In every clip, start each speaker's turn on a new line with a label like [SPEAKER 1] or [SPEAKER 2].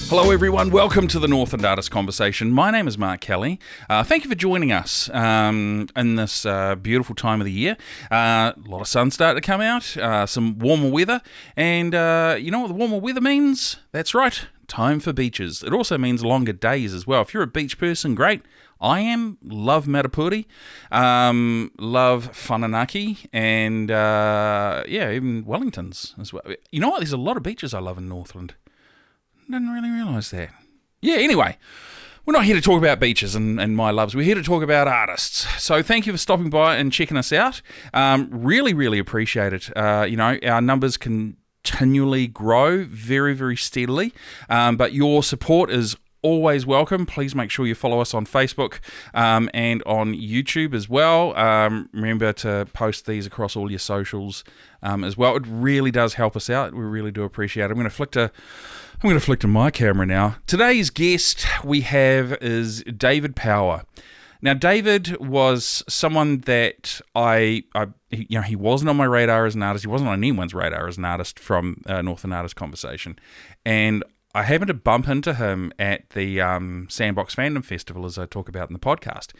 [SPEAKER 1] Hello everyone, welcome to the Northland Artists Conversation. My name is Mark Kelly. Thank you for joining us in this beautiful time of the year. A lot of sun starting to come out, some warmer weather, and you know what the warmer weather means? That's right, time for beaches. It also means longer days as well. If you're a beach person, great. I am. Love Matapuri, love Whananaki, and even Wellingtons as well. You know what? There's a lot of beaches I love in Northland. Didn't really realise that. Yeah, anyway, we're not here to talk about beaches and my loves. We're here to talk about artists. So thank you for stopping by and checking us out. Really, really appreciate it. Our numbers continually grow very, very steadily, but your support is always welcome. Please make sure you follow us on Facebook and on YouTube as well. Remember to post these across all your socials as well. It really does help us out. We really do appreciate it. I'm going to flick to my camera now. Today's guest we have is David Power. Now, David was someone that he wasn't on my radar as an artist. He wasn't on anyone's radar as an artist from Northland Artists Conversation. And I happened to bump into him at the Sandbox Fandom Festival, as I talk about in the podcast.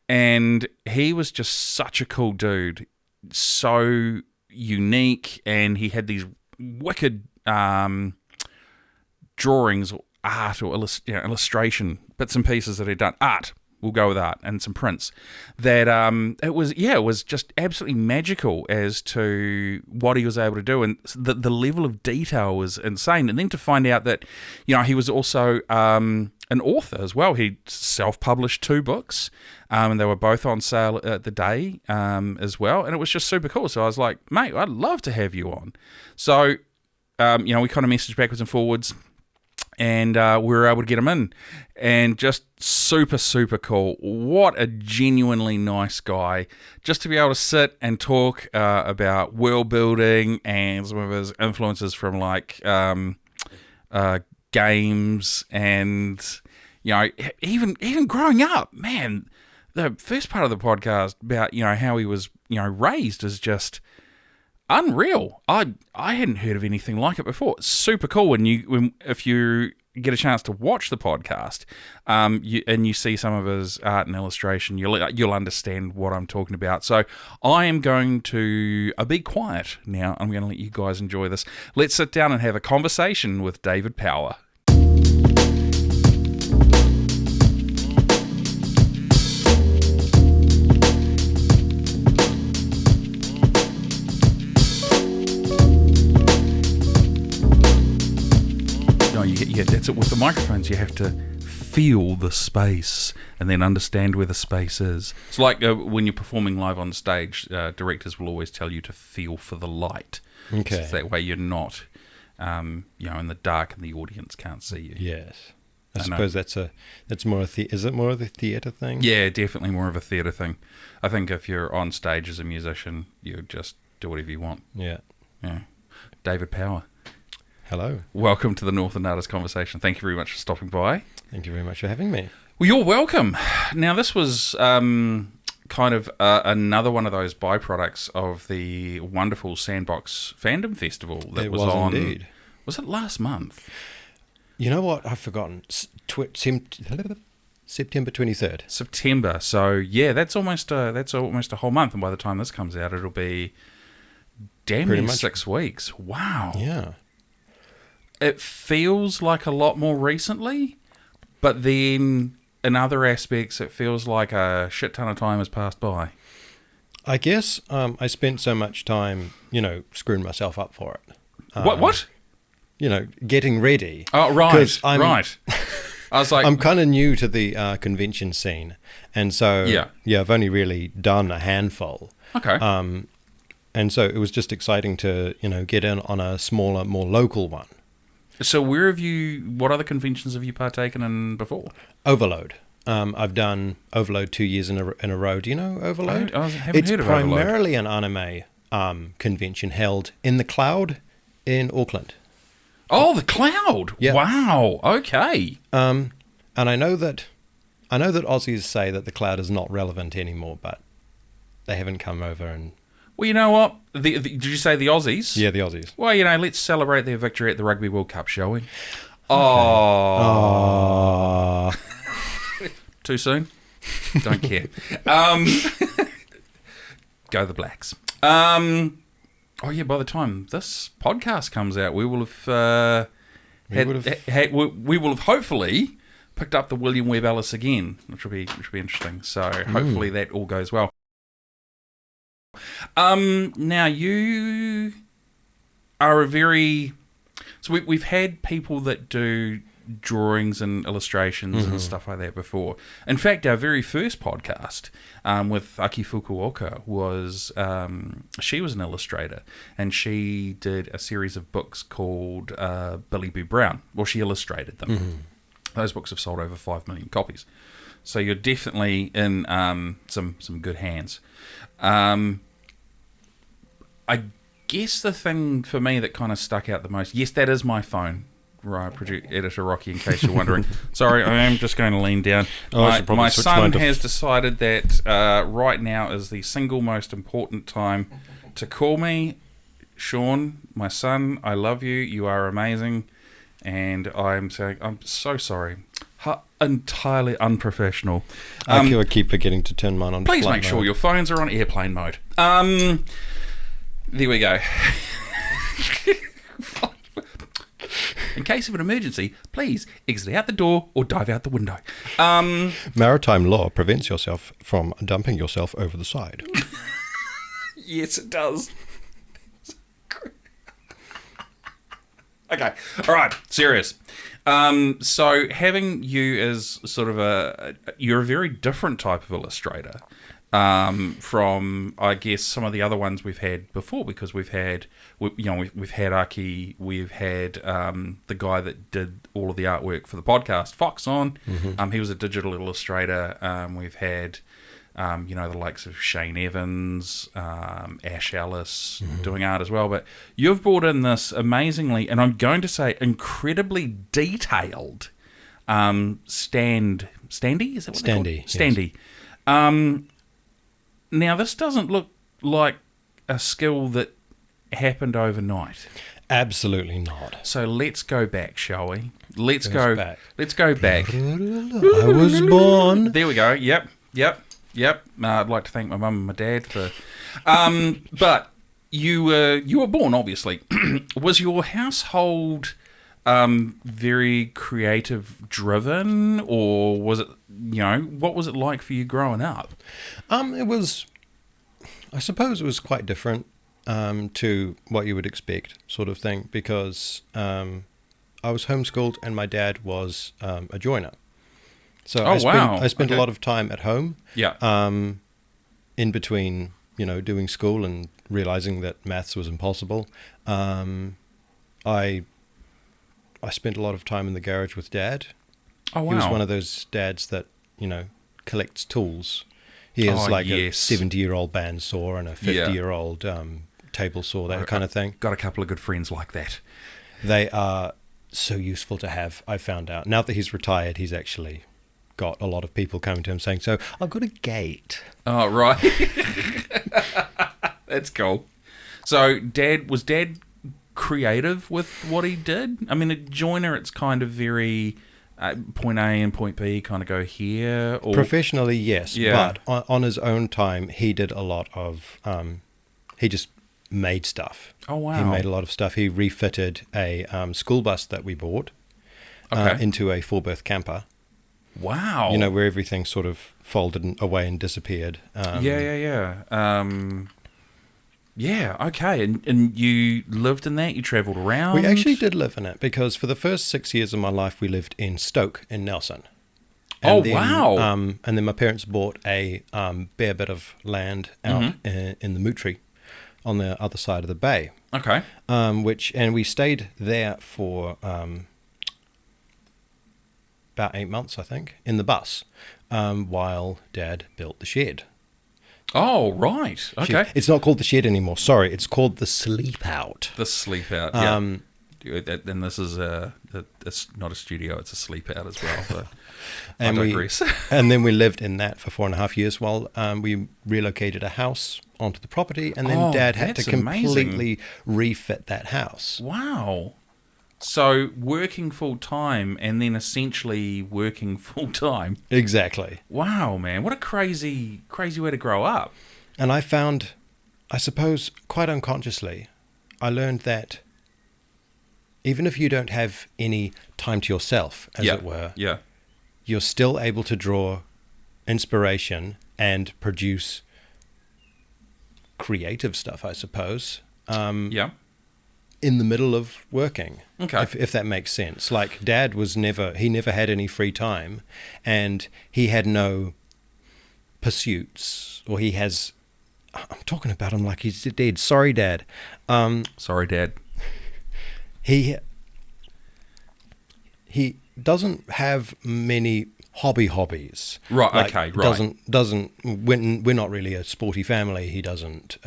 [SPEAKER 1] And he was just such a cool dude. So unique. And he had these wicked drawings or art or illustration bits and pieces that he'd done. Art, we'll go with art, and some prints that it was just absolutely magical as to what he was able to do, and the level of detail was insane. And then to find out that he was also an author as well. He self-published 2 books, and they were both on sale at the day as well, and it was just super cool. So I was like, mate, I'd love to have you on. So we kind of messaged backwards and forwards, and we were able to get him in, and just super, super cool. What a genuinely nice guy. Just to be able to sit and talk about world building and some of his influences from games and, even growing up, man, the first part of the podcast about, how he was, raised is just unreal. I hadn't heard of anything like it before. It's super cool if you get a chance to watch the podcast, you see some of his art and illustration, you'll understand what I'm talking about. So I am going to be quiet now. I'm going to let you guys enjoy this. Let's sit down and have a conversation with David Power. That's it with the microphones. You have to feel the space and then understand where the space is. It's like when you're performing live on stage, directors will always tell you to feel for the light. Okay. So that way you're not, in the dark and the audience can't see you.
[SPEAKER 2] Yes. I suppose that's more is it more of a theatre thing?
[SPEAKER 1] Yeah, definitely more of a theatre thing. I think if you're on stage as a musician, you just do whatever you want.
[SPEAKER 2] Yeah.
[SPEAKER 1] Yeah. David Power.
[SPEAKER 2] Hello.
[SPEAKER 1] Welcome to the Northland Artists Conversation. Thank you very much for stopping by.
[SPEAKER 2] Thank you very much for having me.
[SPEAKER 1] Well, you're welcome. Now, this was kind of another one of those byproducts of the wonderful Sandbox Fandom Festival that was on. Indeed. Was it last month?
[SPEAKER 2] You know what? I've forgotten. September 23rd.
[SPEAKER 1] September. So yeah, that's almost a whole month, and by the time this comes out, it'll be damn near 6 weeks. Wow.
[SPEAKER 2] Yeah.
[SPEAKER 1] It feels like a lot more recently, but then in other aspects, it feels like a shit ton of time has passed by.
[SPEAKER 2] I guess I spent so much time, screwing myself up for it.
[SPEAKER 1] What?
[SPEAKER 2] Getting ready.
[SPEAKER 1] Oh, right, right. I was like,
[SPEAKER 2] I'm kind of new to the convention scene, and so I've only really done a handful.
[SPEAKER 1] Okay.
[SPEAKER 2] And so it was just exciting to get in on a smaller, more local one.
[SPEAKER 1] So what other conventions have you partaken in before?
[SPEAKER 2] Overload. I've done Overload 2 years in a row. Do you know Overload?
[SPEAKER 1] I haven't heard of Overload. It's
[SPEAKER 2] primarily an anime convention held in the Cloud in Auckland.
[SPEAKER 1] Oh, the Cloud!
[SPEAKER 2] Yeah.
[SPEAKER 1] Wow. Okay.
[SPEAKER 2] And I know that Aussies say that the Cloud is not relevant anymore, but they haven't come over and.
[SPEAKER 1] Well, you know what? Did you say the Aussies?
[SPEAKER 2] Yeah, the Aussies.
[SPEAKER 1] Well, let's celebrate their victory at the Rugby World Cup, shall we? Oh.
[SPEAKER 2] Oh.
[SPEAKER 1] Too soon? Don't care. Go the Blacks. Oh yeah, by the time this podcast comes out, we will have we will have hopefully picked up the William Webb Ellis again, which will be interesting. So hopefully that all goes well. Now you are we've had people that do drawings and illustrations and stuff like that before. In fact, our very first podcast with Aki Fukuoka was she was an illustrator, and she did a series of books called Billy B. Brown. Well, she illustrated them. Those books have sold over 5 million copies. So you're definitely in some good hands. I guess the thing for me that kind of stuck out the most, yes, that is my phone. Right, editor Rocky, in case you're wondering. Sorry, I am just going to lean down. My son has decided that right now is the single most important time to call me. Sean, my son, I love you. You are amazing. And I'm saying, I'm so sorry. Entirely unprofessional.
[SPEAKER 2] I keep forgetting to turn mine on.
[SPEAKER 1] Please make sure your phones are on airplane mode. There we go. In case of an emergency, please exit out the door or dive out the window.
[SPEAKER 2] Maritime law prevents yourself from dumping yourself over the side.
[SPEAKER 1] Yes, it does. Okay, all right, serious. So having you as sort of you're a very different type of illustrator from, I guess, some of the other ones we've had before, because we've had Aki, we've had the guy that did all of the artwork for the podcast, Fox, on. He was a digital illustrator. We've had the likes of Shane Evans, Ash Ellis doing art as well. But you've brought in this amazingly, and I'm going to say incredibly detailed standee? Is that what
[SPEAKER 2] Standee,
[SPEAKER 1] Standee. Yes. Now, this doesn't look like a skill that happened overnight.
[SPEAKER 2] Absolutely not.
[SPEAKER 1] So let's go back, shall we? Let's go back.
[SPEAKER 2] I was born.
[SPEAKER 1] There we go. Yep. I'd like to thank my mum and my dad for. But you were born, obviously. Was your household very creative driven, or was it? What was it like for you growing up?
[SPEAKER 2] It was. I suppose it was quite different to what you would expect, sort of thing, because I was homeschooled and my dad was a joiner. So I spent a lot of time at home.
[SPEAKER 1] Yeah.
[SPEAKER 2] In between, doing school and realizing that maths was impossible. I spent a lot of time in the garage with Dad.
[SPEAKER 1] Oh wow.
[SPEAKER 2] He was one of those dads that collects tools. He has a 70-year-old bandsaw and a 50-year-old table saw, that kind of thing.
[SPEAKER 1] Got a couple of good friends like that.
[SPEAKER 2] They are so useful to have. I found out now that he's retired, he's actually got a lot of people coming to him saying, "So I've got a gate."
[SPEAKER 1] Oh, right. That's cool. So was Dad creative with what he did? I mean, a joiner, it's kind of very point A and point B kind of go here. Or...
[SPEAKER 2] Professionally, yes. Yeah. But on his own time, he did a lot of... he just made stuff.
[SPEAKER 1] Oh, wow.
[SPEAKER 2] He made a lot of stuff. He refitted a school bus that we bought into a 4-berth camper.
[SPEAKER 1] Wow.
[SPEAKER 2] Where everything sort of folded away and disappeared.
[SPEAKER 1] Yeah, okay. And you lived in that? You travelled around?
[SPEAKER 2] We actually did live in it, because for the first 6 years of my life, we lived in Stoke in Nelson.
[SPEAKER 1] Wow.
[SPEAKER 2] And then my parents bought a bare bit of land out in the Mootry on the other side of the bay.
[SPEAKER 1] Okay.
[SPEAKER 2] And we stayed there for about 8 months, I think, in the bus, while Dad built the shed.
[SPEAKER 1] Oh, right. Okay.
[SPEAKER 2] It's not called the shed anymore. Sorry, it's called the sleep out.
[SPEAKER 1] The sleep out, yeah. And this is it's not a studio, it's a sleep out as well. But I digress.
[SPEAKER 2] And then we lived in that for 4.5 years while we relocated a house onto the property, and then Dad had to completely refit that house.
[SPEAKER 1] Wow. So working full time and then essentially working full time.
[SPEAKER 2] Exactly.
[SPEAKER 1] Wow, man, what a crazy way to grow up.
[SPEAKER 2] And I found, I suppose, quite unconsciously, I learned that even if you don't have any time to yourself, as it were, you're still able to draw inspiration and produce creative stuff, I suppose. In the middle of working.
[SPEAKER 1] Okay.
[SPEAKER 2] If that makes sense. Like Dad never had any free time, and he had no pursuits, or I'm talking about him like he's dead. Sorry, Dad.
[SPEAKER 1] Sorry, Dad.
[SPEAKER 2] He doesn't have many hobbies.
[SPEAKER 1] Right.
[SPEAKER 2] Like,
[SPEAKER 1] Okay. Right.
[SPEAKER 2] We're not really a sporty family. He doesn't.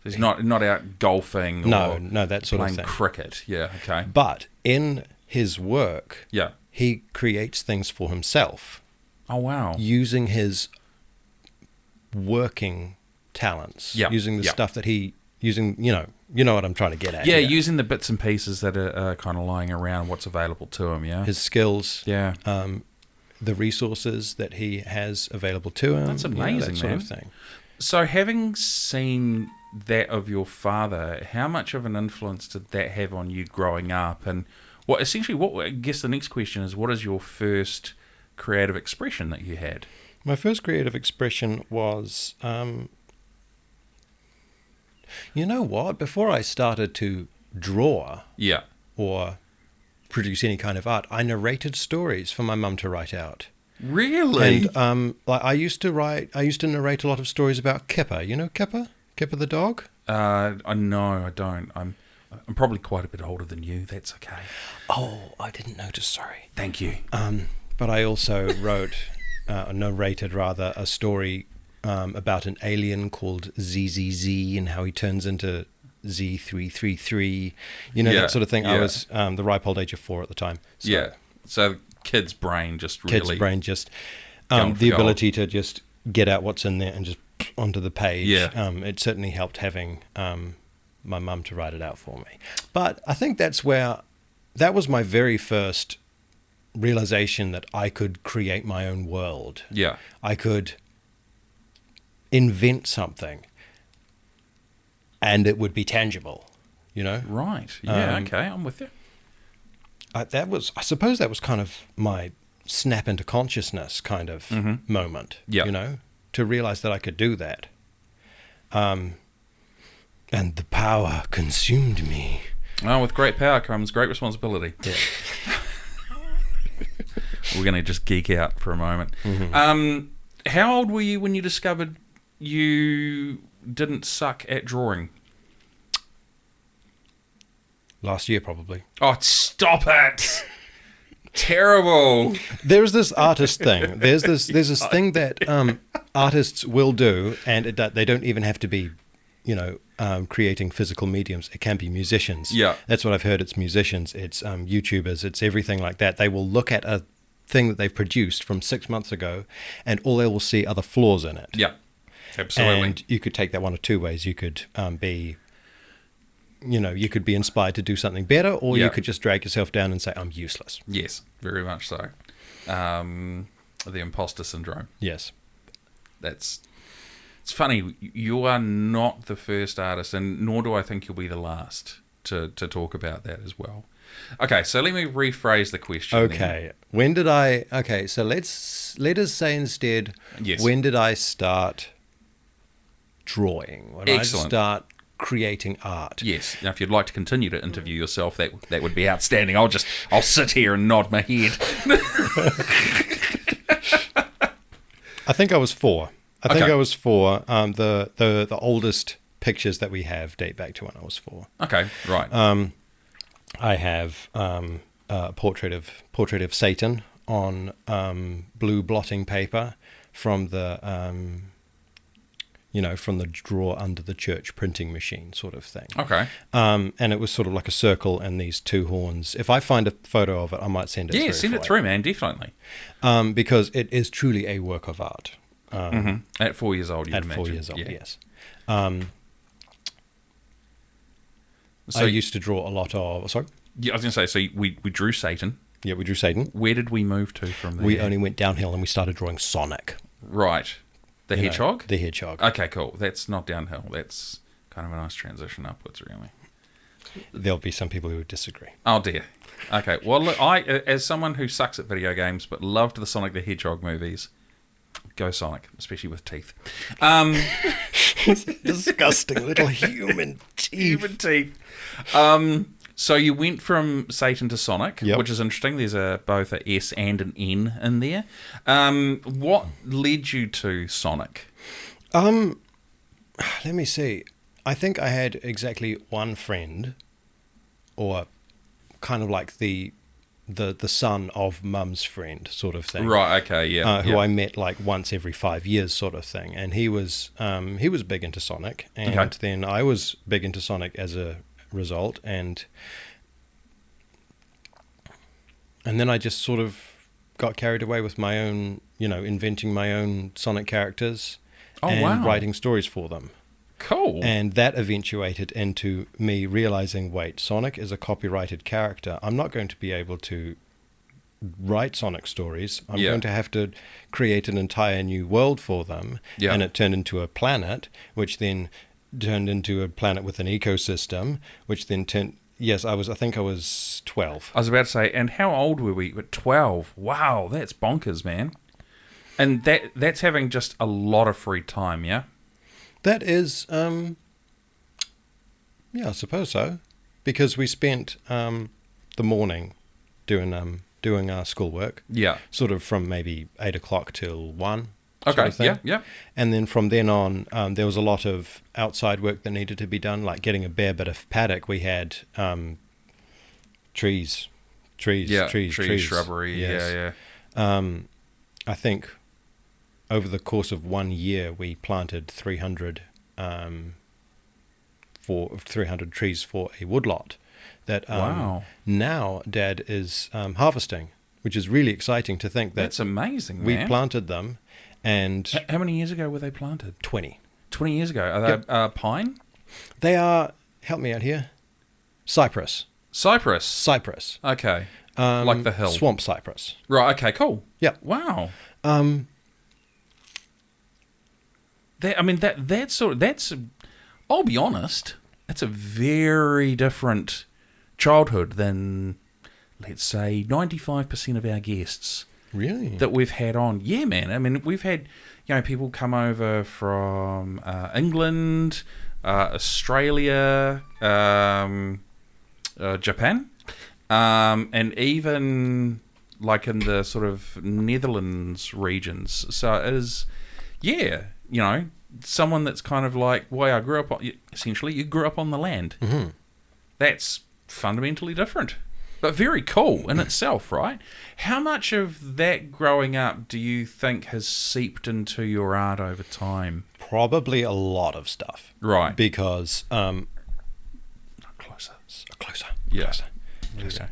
[SPEAKER 1] He's not out golfing.
[SPEAKER 2] No, that sort of thing.
[SPEAKER 1] Playing cricket. Yeah. Okay.
[SPEAKER 2] But in his work,
[SPEAKER 1] Yeah.
[SPEAKER 2] he creates things for himself.
[SPEAKER 1] Oh wow.
[SPEAKER 2] Using his working talents.
[SPEAKER 1] Yeah.
[SPEAKER 2] Using the stuff that using. You know what I'm trying to get at.
[SPEAKER 1] Yeah,
[SPEAKER 2] here.
[SPEAKER 1] using the bits and pieces that are kind of lying around, what's available to him, yeah?
[SPEAKER 2] His skills,
[SPEAKER 1] yeah,
[SPEAKER 2] the resources that he has available to him.
[SPEAKER 1] That's amazing,
[SPEAKER 2] that sort
[SPEAKER 1] man.
[SPEAKER 2] of thing.
[SPEAKER 1] So having seen that of your father, how much of an influence did that have on you growing up? And what I guess the next question is, what is your first creative expression that you had?
[SPEAKER 2] My first creative expression was... you know what? Before I started to draw or produce any kind of art, I narrated stories for my mum to write out.
[SPEAKER 1] Really?
[SPEAKER 2] And I used to narrate a lot of stories about Kipper. You know Kipper? Kipper the dog?
[SPEAKER 1] No, I don't. I'm probably quite a bit older than you. That's okay.
[SPEAKER 2] Oh, I didn't notice. Sorry.
[SPEAKER 1] Thank you.
[SPEAKER 2] But I also narrated a story about an alien called ZZZ and how he turns into Z333, that sort of thing. I was the ripe old age of 4 at the time. So,
[SPEAKER 1] so kid's brain just
[SPEAKER 2] the ability to just get out what's in there and just onto the page. It certainly helped having my mum to write it out for me. But I think that was my very first realization that I could create my own world.
[SPEAKER 1] Yeah.
[SPEAKER 2] I could invent something and it would be tangible,
[SPEAKER 1] Right. Yeah, okay, I'm with you.
[SPEAKER 2] I suppose that was kind of my snap into consciousness kind of moment, to realize that I could do that. And the power consumed me.
[SPEAKER 1] Oh, with great power comes great responsibility.
[SPEAKER 2] Yeah.
[SPEAKER 1] We're going to just geek out for a moment.
[SPEAKER 2] Mm-hmm.
[SPEAKER 1] How old were you when you discovered you didn't suck at drawing?
[SPEAKER 2] Last year, probably.
[SPEAKER 1] Oh, stop it! Terrible.
[SPEAKER 2] There's this artist thing. There's this thing that artists will do, and they don't even have to be, creating physical mediums. It can be musicians.
[SPEAKER 1] Yeah.
[SPEAKER 2] That's what I've heard. It's musicians. It's YouTubers. It's everything like that. They will look at a thing that they've produced from 6 months ago, and all they will see are the flaws in it.
[SPEAKER 1] Yeah. Absolutely.
[SPEAKER 2] And you could take that one of two ways. You could be inspired to do something better, or you could just drag yourself down and say, I'm useless.
[SPEAKER 1] Yes, very much so. The imposter syndrome.
[SPEAKER 2] Yes.
[SPEAKER 1] It's funny, you are not the first artist, and nor do I think you'll be the last to talk about that as well. Okay, so let me rephrase the question.
[SPEAKER 2] Okay. So let us say instead, when did I start drawing? When
[SPEAKER 1] Excellent.
[SPEAKER 2] I start creating art?
[SPEAKER 1] Yes. Now, if you'd like to continue to interview yourself, that would be outstanding. I'll sit here and nod my head.
[SPEAKER 2] I think I was 4. I was 4. The oldest pictures that we have date back to when I was 4.
[SPEAKER 1] Okay, right.
[SPEAKER 2] I have a portrait of Satan on blue blotting paper from the from the drawer under the church printing machine sort of thing.
[SPEAKER 1] Okay.
[SPEAKER 2] And it was sort of like a circle and these 2 horns. If I find a photo of it, I might send it.
[SPEAKER 1] Yeah, send it through, man. Definitely.
[SPEAKER 2] Because it is truly a work of art.
[SPEAKER 1] At 4 years old, you'd
[SPEAKER 2] at
[SPEAKER 1] imagine.
[SPEAKER 2] 4 years old,
[SPEAKER 1] yeah.
[SPEAKER 2] yes.
[SPEAKER 1] So
[SPEAKER 2] I used to draw a lot of... Sorry?
[SPEAKER 1] Yeah, I was going to say, so we drew Satan.
[SPEAKER 2] Yeah, we drew Satan.
[SPEAKER 1] Where did we move to from there?
[SPEAKER 2] We only went downhill and we started drawing Sonic.
[SPEAKER 1] Right. The hedgehog?
[SPEAKER 2] The hedgehog.
[SPEAKER 1] Okay, cool. That's not downhill. That's kind of a nice transition upwards, really.
[SPEAKER 2] There'll be some people who would disagree.
[SPEAKER 1] Oh, dear. Okay, well, look, I, as someone who sucks at video games but loved the Sonic the Hedgehog movies, go Sonic, especially with teeth.
[SPEAKER 2] Disgusting little human teeth.
[SPEAKER 1] Human teeth. So you went from Satan to Sonic,
[SPEAKER 2] Yep.
[SPEAKER 1] which is interesting. There's both a S and an N in there. What led you to Sonic?
[SPEAKER 2] Let me see. I think I had exactly one friend, or kind of like the son of mum's friend sort of thing.
[SPEAKER 1] Right. Okay. Yeah.
[SPEAKER 2] Who I met like once every 5 years sort of thing, and he was big into Sonic, and
[SPEAKER 1] Okay.
[SPEAKER 2] then I was big into Sonic as a result, and then I just sort of got carried away with my own, inventing my own Sonic characters and
[SPEAKER 1] wow.
[SPEAKER 2] writing stories for them.
[SPEAKER 1] Cool.
[SPEAKER 2] And that eventuated into me realizing, wait, Sonic is a copyrighted character. I'm not going to be able to write Sonic stories. I'm
[SPEAKER 1] Yeah.
[SPEAKER 2] going to have to create an entire new world for them.
[SPEAKER 1] Yeah.
[SPEAKER 2] And it turned into a planet, which then turned into a planet with an ecosystem, which then turned... Yes, I think I was 12.
[SPEAKER 1] I was about to say, and how old were we? 12. Wow, that's bonkers, man. And that's having just a lot of free time, yeah?
[SPEAKER 2] That is, yeah, I suppose so. Because we spent the morning doing our schoolwork.
[SPEAKER 1] Yeah.
[SPEAKER 2] Sort of from maybe 8 o'clock till 1.
[SPEAKER 1] Okay,
[SPEAKER 2] sort of thing.
[SPEAKER 1] yeah.
[SPEAKER 2] And then from then on, there was a lot of outside work that needed to be done, like getting a bare bit of paddock. We had trees,
[SPEAKER 1] shrubbery,
[SPEAKER 2] yes.
[SPEAKER 1] yeah.
[SPEAKER 2] I think over the course of 1 year, we planted 300 trees for a woodlot that
[SPEAKER 1] Wow.
[SPEAKER 2] now Dad is harvesting, which is really exciting to think that
[SPEAKER 1] That's amazing,
[SPEAKER 2] we
[SPEAKER 1] man.
[SPEAKER 2] planted them. And
[SPEAKER 1] How many years ago were they planted?
[SPEAKER 2] 20.
[SPEAKER 1] 20 years ago. Are they pine?
[SPEAKER 2] They are, help me out here, cypress.
[SPEAKER 1] Cypress. Okay. Like the hill.
[SPEAKER 2] Swamp cypress.
[SPEAKER 1] Right, okay, cool.
[SPEAKER 2] Yeah.
[SPEAKER 1] Wow. That's I'll be honest, that's a very different childhood than, let's say, 95% of our guests
[SPEAKER 2] Really?
[SPEAKER 1] that we've had on. Yeah, man. I mean, we've had, people come over from England, Australia, Japan, and even like in the sort of Netherlands regions. So it is, someone that's kind of like, well, I grew up on, essentially, you grew up on the land.
[SPEAKER 2] Mm-hmm.
[SPEAKER 1] That's fundamentally different, but very cool in itself, right? How much of that growing up do you think has seeped into your art over time?
[SPEAKER 2] Probably a lot of stuff.
[SPEAKER 1] Right.
[SPEAKER 2] Because...
[SPEAKER 1] Closer.
[SPEAKER 2] Closer.
[SPEAKER 1] Yeah.
[SPEAKER 2] Closer.
[SPEAKER 1] There we go.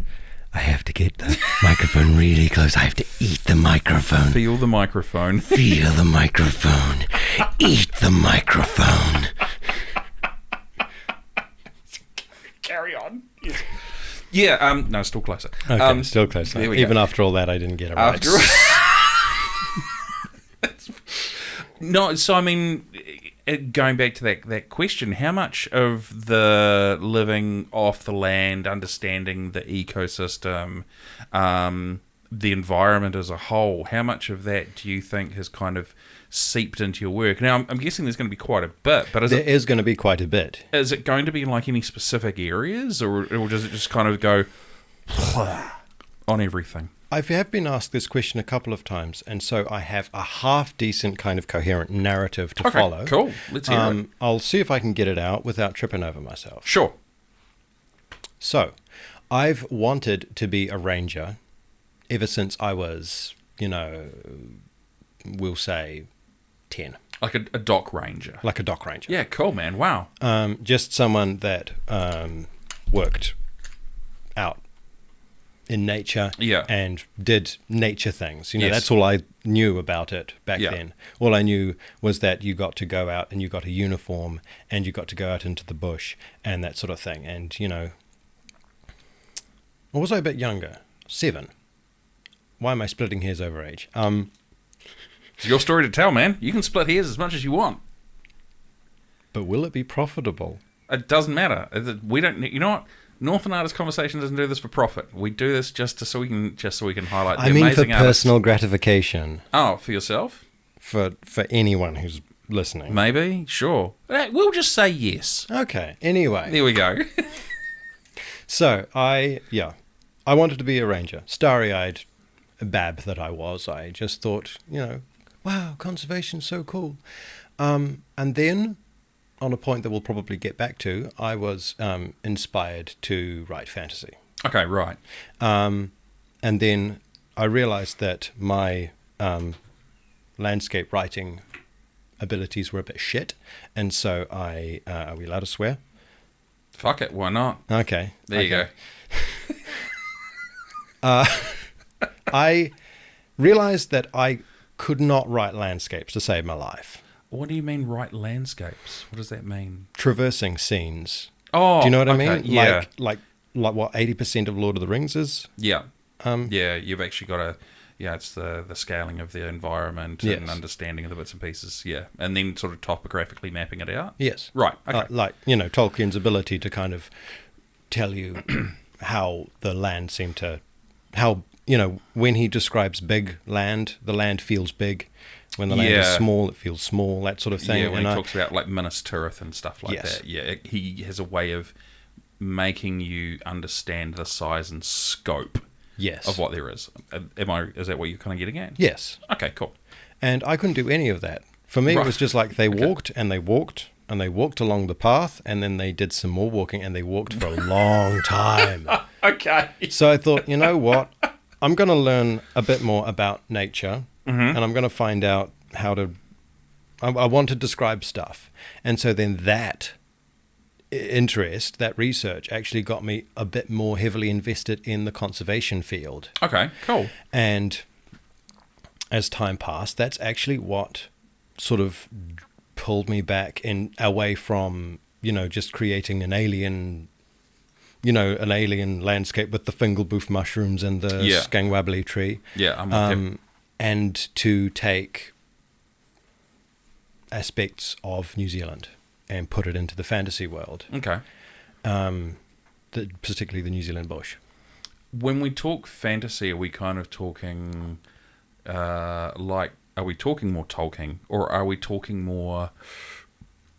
[SPEAKER 2] I have to get the microphone really close. I have to eat the microphone.
[SPEAKER 1] Feel the microphone.
[SPEAKER 2] Feel the microphone. Eat the microphone.
[SPEAKER 1] Carry on. Yes. Yeah, no, still closer.
[SPEAKER 2] Okay, still closer.
[SPEAKER 1] there we
[SPEAKER 2] Even
[SPEAKER 1] go.
[SPEAKER 2] after all that, I didn't get it right.
[SPEAKER 1] No, so I mean, going back to that question, how much of the living off the land, understanding the ecosystem, the environment as a whole, how much of that do you think has kind of seeped into your work? Now, I'm guessing there's going to be quite a bit, but
[SPEAKER 2] There is going to be quite a bit.
[SPEAKER 1] Is it going to be in like any specific areas, or does it just kind of go on everything?
[SPEAKER 2] I have been asked this question a couple of times, and so I have a half-decent kind of coherent narrative to follow.
[SPEAKER 1] Cool. Let's hear it.
[SPEAKER 2] I'll see if I can get it out without tripping over myself.
[SPEAKER 1] Sure.
[SPEAKER 2] So, I've wanted to be a ranger ever since I was, we'll say 10.
[SPEAKER 1] Like a dock ranger.
[SPEAKER 2] Like a dock ranger.
[SPEAKER 1] Yeah, cool, man. Wow.
[SPEAKER 2] Just someone that worked out in nature and did nature things.
[SPEAKER 1] Yes.
[SPEAKER 2] That's all I knew about it back
[SPEAKER 1] Yeah.
[SPEAKER 2] then. All I knew was that you got to go out and you got a uniform and you got to go out into the bush and that sort of thing. And, Or was I a bit younger? 7. Why am I splitting hairs over age?
[SPEAKER 1] It's your story to tell, man. You can split hairs as much as you want.
[SPEAKER 2] But will it be profitable?
[SPEAKER 1] It doesn't matter. We don't. You know what? Northland Artists Conversation doesn't do this for profit. We do this so we can highlight the
[SPEAKER 2] I mean, for
[SPEAKER 1] amazing artists.
[SPEAKER 2] personal gratification.
[SPEAKER 1] Oh, for yourself?
[SPEAKER 2] For anyone who's listening.
[SPEAKER 1] Maybe. Sure. We'll just say yes.
[SPEAKER 2] Okay. Anyway.
[SPEAKER 1] There we go.
[SPEAKER 2] So, I wanted to be a ranger. Starry-eyed bab that I was. I just thought, wow, conservation's so cool. And then, on a point that we'll probably get back to, I was inspired to write fantasy.
[SPEAKER 1] Okay, right.
[SPEAKER 2] And then I realized that my landscape writing abilities were a bit shit. And so are we allowed to swear?
[SPEAKER 1] Fuck it, why not?
[SPEAKER 2] Okay.
[SPEAKER 1] There you go.
[SPEAKER 2] I realized that I could not write landscapes to save my life.
[SPEAKER 1] What do you mean write landscapes? What does that mean?
[SPEAKER 2] Traversing scenes.
[SPEAKER 1] Oh,
[SPEAKER 2] do you know what
[SPEAKER 1] okay,
[SPEAKER 2] I mean?
[SPEAKER 1] Yeah.
[SPEAKER 2] Like what 80% of Lord of the Rings is?
[SPEAKER 1] Yeah. Yeah, you've actually got to... Yeah, it's the scaling of the environment and understanding of the bits and pieces, yeah. And then sort of topographically mapping it out?
[SPEAKER 2] Yes.
[SPEAKER 1] Right, okay.
[SPEAKER 2] Tolkien's ability to kind of tell you how the land seemed to... How, when he describes big land, the land feels big. When the land is small, it feels small, that sort of thing.
[SPEAKER 1] Yeah, when he talks about like Minas Tirith and stuff like that. Yeah, he has a way of making you understand the size and scope of what there is. Is that what you're kind of getting at?
[SPEAKER 2] Yes.
[SPEAKER 1] Okay, cool.
[SPEAKER 2] And I couldn't do any of that. For me, it was just like they walked and they walked and they walked along the path and then they did some more walking and they walked for a long time.
[SPEAKER 1] Okay.
[SPEAKER 2] So I thought, you know what? I'm going to learn a bit more about nature and I'm going to find out how to... I want to describe stuff. And so then that interest, that research actually got me a bit more heavily invested in the conservation field.
[SPEAKER 1] Okay, cool.
[SPEAKER 2] And as time passed, that's actually what sort of pulled me back away from, just creating an alien landscape with the fingalboof mushrooms and the skangwabbly tree.
[SPEAKER 1] Yeah, I'm with him.
[SPEAKER 2] And to take aspects of New Zealand and put it into the fantasy world.
[SPEAKER 1] Okay.
[SPEAKER 2] Particularly the New Zealand bush.
[SPEAKER 1] When we talk fantasy, are we kind of talking are we talking more Tolkien, or are we talking more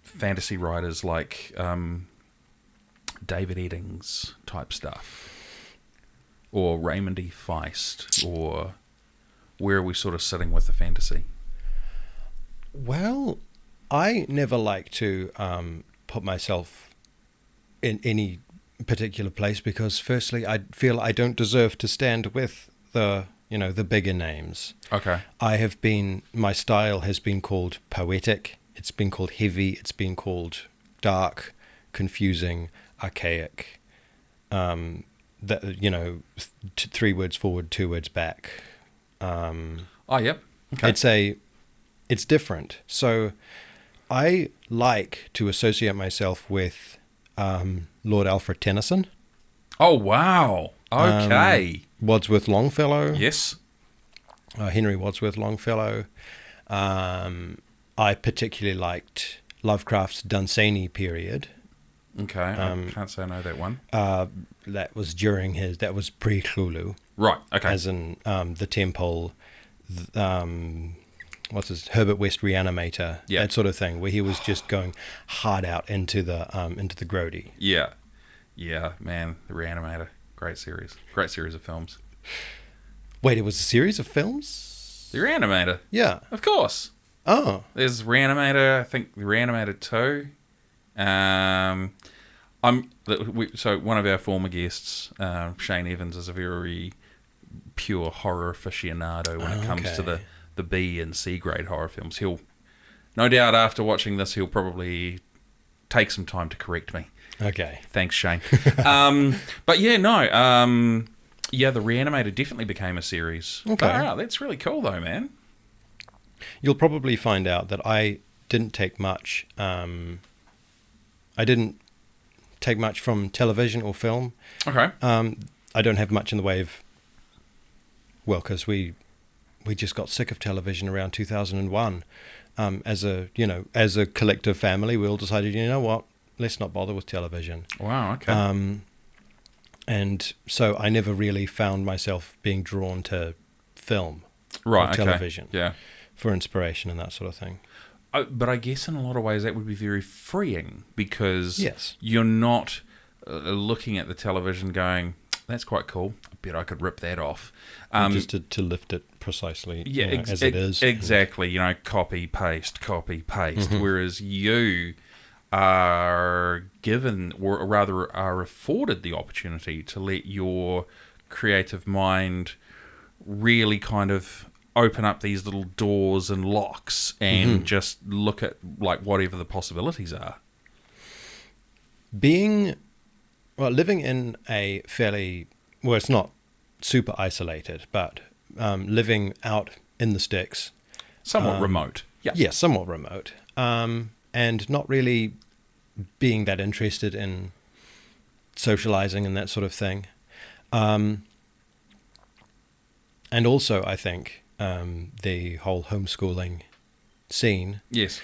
[SPEAKER 1] fantasy writers like David Eddings type stuff, or Raymond E. Feist, or where are we sort of sitting with the fantasy?
[SPEAKER 2] Well, I never like to put myself in any particular place because, firstly, I feel I don't deserve to stand with the bigger names.
[SPEAKER 1] Okay.
[SPEAKER 2] My style has been called poetic. It's been called heavy. It's been called dark, confusing, archaic. 3 words forward, 2 words back.
[SPEAKER 1] Yep. Okay.
[SPEAKER 2] It's different. So I like to associate myself with Lord Alfred Tennyson.
[SPEAKER 1] Oh, wow. Okay.
[SPEAKER 2] Wadsworth Longfellow.
[SPEAKER 1] Yes.
[SPEAKER 2] Henry Wadsworth Longfellow. I particularly liked Lovecraft's Dunsany period.
[SPEAKER 1] Okay. I can't say I know that one.
[SPEAKER 2] That was that was pre-Cthulhu.
[SPEAKER 1] Right. Okay.
[SPEAKER 2] As in The Temple, Herbert West Reanimator, that sort of thing, where he was just going hard out into the grody.
[SPEAKER 1] Yeah. Yeah, man, The Reanimator. Great series of films.
[SPEAKER 2] Wait, it was a series of films?
[SPEAKER 1] The Reanimator.
[SPEAKER 2] Yeah.
[SPEAKER 1] Of course.
[SPEAKER 2] Oh.
[SPEAKER 1] There's Reanimator, I think The Reanimator 2. So one of our former guests, Shane Evans, is a very pure horror aficionado when it comes to the B and C grade horror films. He'll, no doubt after watching this, he'll probably take some time to correct me.
[SPEAKER 2] Okay.
[SPEAKER 1] Thanks, Shane. But yeah, no. The Reanimator definitely became a series.
[SPEAKER 2] Okay.
[SPEAKER 1] Wow, that's really cool though, man.
[SPEAKER 2] You'll probably find out that I didn't take much. I didn't take much from television or film.
[SPEAKER 1] Okay.
[SPEAKER 2] I don't have much in the way of, well, because we just got sick of television around 2001. As a collective family, we all decided, you know what, let's not bother with television.
[SPEAKER 1] Wow, okay.
[SPEAKER 2] And so I never really found myself being drawn to film
[SPEAKER 1] Right,
[SPEAKER 2] or
[SPEAKER 1] okay.
[SPEAKER 2] television
[SPEAKER 1] Yeah.
[SPEAKER 2] for inspiration and that sort of thing.
[SPEAKER 1] But I guess in a lot of ways that would be very freeing because
[SPEAKER 2] Yes.
[SPEAKER 1] you're not looking at the television going, that's quite cool. I bet I could rip that off.
[SPEAKER 2] Just to lift it precisely as it is.
[SPEAKER 1] Exactly. Copy, paste.
[SPEAKER 2] Mm-hmm.
[SPEAKER 1] Whereas you are given, or rather are afforded the opportunity to let your creative mind really kind of open up these little doors and locks and just look at like whatever the possibilities are.
[SPEAKER 2] Living in a fairly, well, it's not super isolated, but living out in the sticks.
[SPEAKER 1] Somewhat remote. Yeah.
[SPEAKER 2] Yeah, somewhat remote. And not really being that interested in socializing and that sort of thing. And also, I think, the whole homeschooling scene.
[SPEAKER 1] Yes.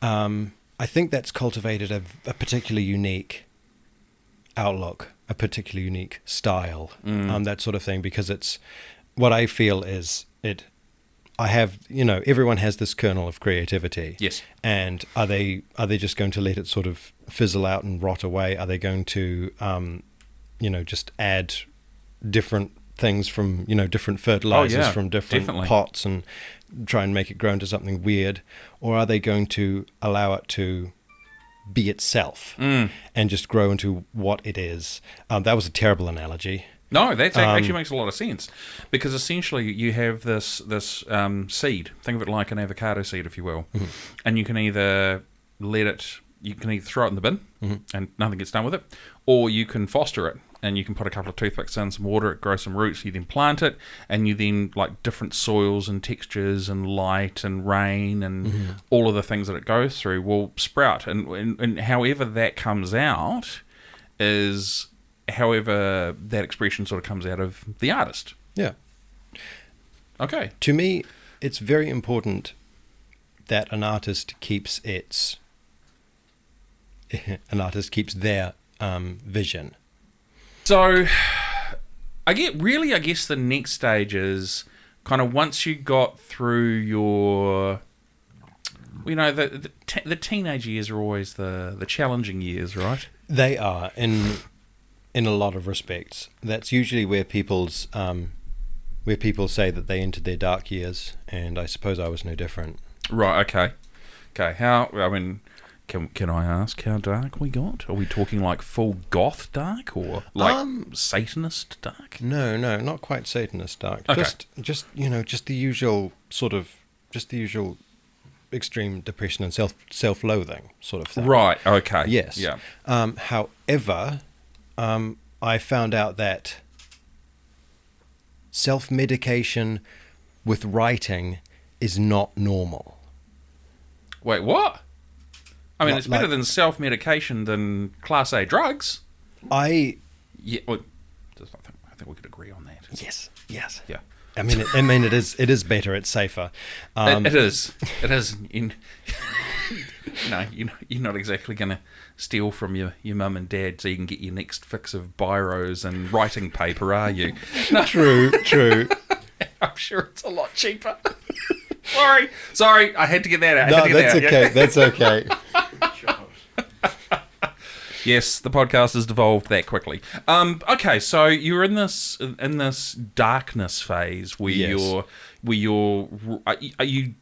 [SPEAKER 2] I think that's cultivated a particularly unique outlook, a particularly unique style, that sort of thing, because it's what I feel is it. I have, everyone has this kernel of creativity.
[SPEAKER 1] Yes.
[SPEAKER 2] And are they just going to let it sort of fizzle out and rot away? Are they going to, just add different things from, different fertilizers from different pots and try and make it grow into something weird? Or are they going to allow it to be itself and just grow into what it is? That was a terrible analogy.
[SPEAKER 1] No, that actually makes a lot of sense, because essentially you have this seed. Think of it like an avocado seed, if you will, and you can either throw it in the bin and nothing gets done with it, or you can foster it and you can put a couple of toothpicks in, some water, it grows some roots, you then plant it, and you then, like, different soils and textures and light and rain and all of the things that it goes through will sprout, and however that comes out is however that expression sort of comes out of the artist.
[SPEAKER 2] Yeah.
[SPEAKER 1] Okay.
[SPEAKER 2] To me, it's very important that an artist keeps their vision.
[SPEAKER 1] So, I guess the next stage is kind of once you got through your, the teenage years are always the challenging years, right?
[SPEAKER 2] They are in a lot of respects. That's usually where people say that they entered their dark years, and I suppose I was no different.
[SPEAKER 1] Right. Okay. Can I ask how dark we got? Are we talking like full goth dark or like Satanist dark?
[SPEAKER 2] No, not quite Satanist dark.
[SPEAKER 1] Okay.
[SPEAKER 2] Just the usual extreme depression and self-loathing sort of thing.
[SPEAKER 1] Right. Okay.
[SPEAKER 2] Yes.
[SPEAKER 1] Yeah.
[SPEAKER 2] However, I found out that self-medication with writing is not normal.
[SPEAKER 1] Wait, what? I mean, it's better than self-medication than Class A drugs.
[SPEAKER 2] I
[SPEAKER 1] think we could agree on that.
[SPEAKER 2] Yes.
[SPEAKER 1] Yeah.
[SPEAKER 2] I mean, it is better. It's safer.
[SPEAKER 1] It is. You're not exactly going to steal from your mum and dad so you can get your next fix of biros and writing paper, are you? No.
[SPEAKER 2] True.
[SPEAKER 1] I'm sure it's a lot cheaper. Sorry, I had to get that out.
[SPEAKER 2] No, that's okay. That's okay.
[SPEAKER 1] Yes, the podcast has devolved that quickly. Okay, so you're in this darkness phase where
[SPEAKER 2] Yes.
[SPEAKER 1] are you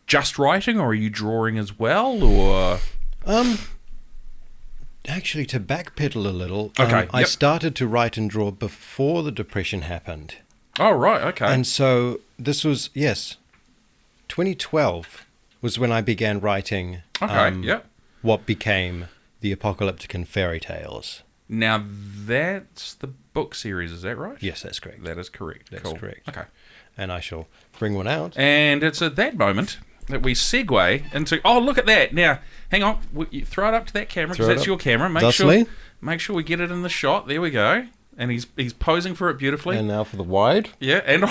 [SPEAKER 1] just writing, or are you drawing as well, or?
[SPEAKER 2] Actually, to backpedal a little,
[SPEAKER 1] Okay,
[SPEAKER 2] I started to write and draw before the Depression happened.
[SPEAKER 1] Oh, right, okay.
[SPEAKER 2] And so this was 2012 was when I began writing. What became the Apocalyptic and Fairy Tales.
[SPEAKER 1] Now, that's the book series, is that right?
[SPEAKER 2] Yes, that's correct.
[SPEAKER 1] That is correct.
[SPEAKER 2] That's
[SPEAKER 1] cool.
[SPEAKER 2] correct.
[SPEAKER 1] Okay.
[SPEAKER 2] And I shall bring one out.
[SPEAKER 1] And it's at that moment that we segue into... Oh, look at that. Now, hang on. You throw it up to that camera, because that's your camera. Make sure we get it in the shot. There we go. and he's posing for it beautifully.
[SPEAKER 2] And now for the wide.
[SPEAKER 1] Yeah, and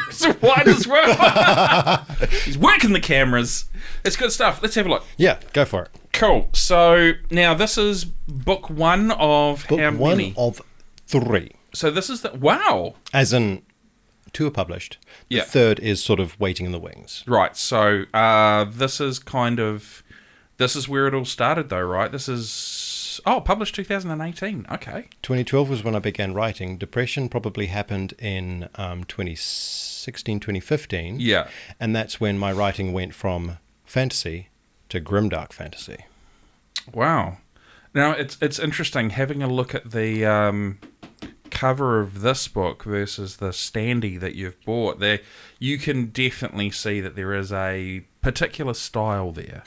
[SPEAKER 1] it's wide as well. He's working the cameras. It's good stuff. Let's have a look.
[SPEAKER 2] Yeah, go for it.
[SPEAKER 1] Cool. So now this is book one of
[SPEAKER 2] Book
[SPEAKER 1] how
[SPEAKER 2] one
[SPEAKER 1] many?
[SPEAKER 2] of 3.
[SPEAKER 1] So this is the wow.
[SPEAKER 2] As in, 2 are published. The
[SPEAKER 1] Yeah.
[SPEAKER 2] 3rd is sort of waiting in the wings.
[SPEAKER 1] Right. So this is where it all started, though, right? This is published 2018. Okay.
[SPEAKER 2] 2012 was when I began writing. Depression probably happened in 2016, 2015.
[SPEAKER 1] Yeah.
[SPEAKER 2] And that's when my writing went from fantasy to grimdark fantasy.
[SPEAKER 1] Wow. Now it's interesting having a look at the cover of this book versus the standee that you've bought. There, you can definitely see that there is a particular style there.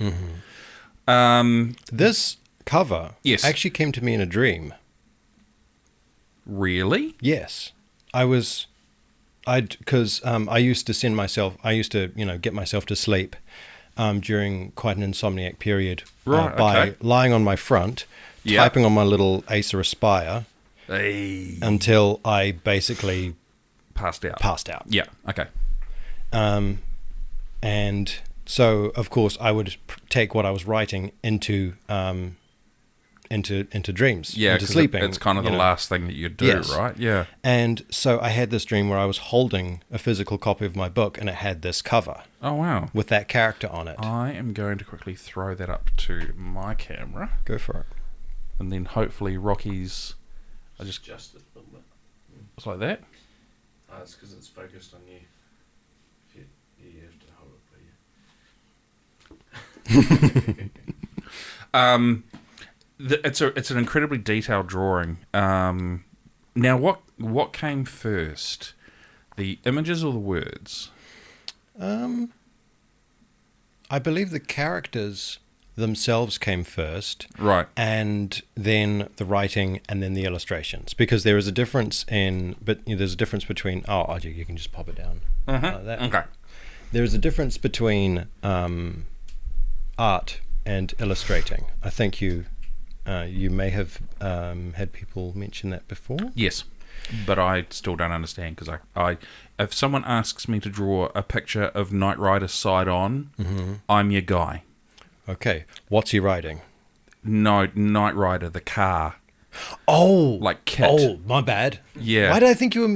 [SPEAKER 2] Mm-hmm. This cover
[SPEAKER 1] Yes.
[SPEAKER 2] actually came to me in a dream.
[SPEAKER 1] Really?
[SPEAKER 2] Yes. Because I used to send myself, get myself to sleep during quite an insomniac period
[SPEAKER 1] Right,
[SPEAKER 2] by
[SPEAKER 1] okay.
[SPEAKER 2] lying on my front,
[SPEAKER 1] Yeah.
[SPEAKER 2] typing on my little Acer Aspire
[SPEAKER 1] Hey.
[SPEAKER 2] until I basically
[SPEAKER 1] Passed out.
[SPEAKER 2] passed out.
[SPEAKER 1] Yeah. Okay.
[SPEAKER 2] And so, of course, I would take what I was writing into dreams,
[SPEAKER 1] Yeah.
[SPEAKER 2] into
[SPEAKER 1] 'cause
[SPEAKER 2] sleeping.
[SPEAKER 1] It's kind of
[SPEAKER 2] you
[SPEAKER 1] the
[SPEAKER 2] know.
[SPEAKER 1] last thing that you do,
[SPEAKER 2] Yes.
[SPEAKER 1] right? Yeah.
[SPEAKER 2] And so I had this dream where I was holding a physical copy of my book, and it had this cover
[SPEAKER 1] Oh wow.
[SPEAKER 2] with that character on it.
[SPEAKER 1] I am going to quickly throw that up to my camera,
[SPEAKER 2] Go for it.
[SPEAKER 1] and then hopefully Rocky's. I just
[SPEAKER 3] Just a little bit.
[SPEAKER 1] it's like that.
[SPEAKER 3] It's because it's focused on you. If you have to hold it for you.
[SPEAKER 1] It's an incredibly detailed drawing. Now, what came first, the images or the words?
[SPEAKER 2] I believe the characters themselves came first,
[SPEAKER 1] Right.
[SPEAKER 2] and then the writing, and then the illustrations. Because there is a difference there's a difference between. Oh, you can just pop it down like that.
[SPEAKER 1] Okay.
[SPEAKER 2] There is a difference between art and illustrating. I think you may have had people mention that before.
[SPEAKER 1] Yes, but I still don't understand because I if someone asks me to draw a picture of Knight Rider side on, I'm your guy.
[SPEAKER 2] Okay, what's he riding?
[SPEAKER 1] No, Knight Rider, the car.
[SPEAKER 2] Oh,
[SPEAKER 1] Like Kit.
[SPEAKER 2] Oh, my bad.
[SPEAKER 1] Yeah.
[SPEAKER 2] Why did I think you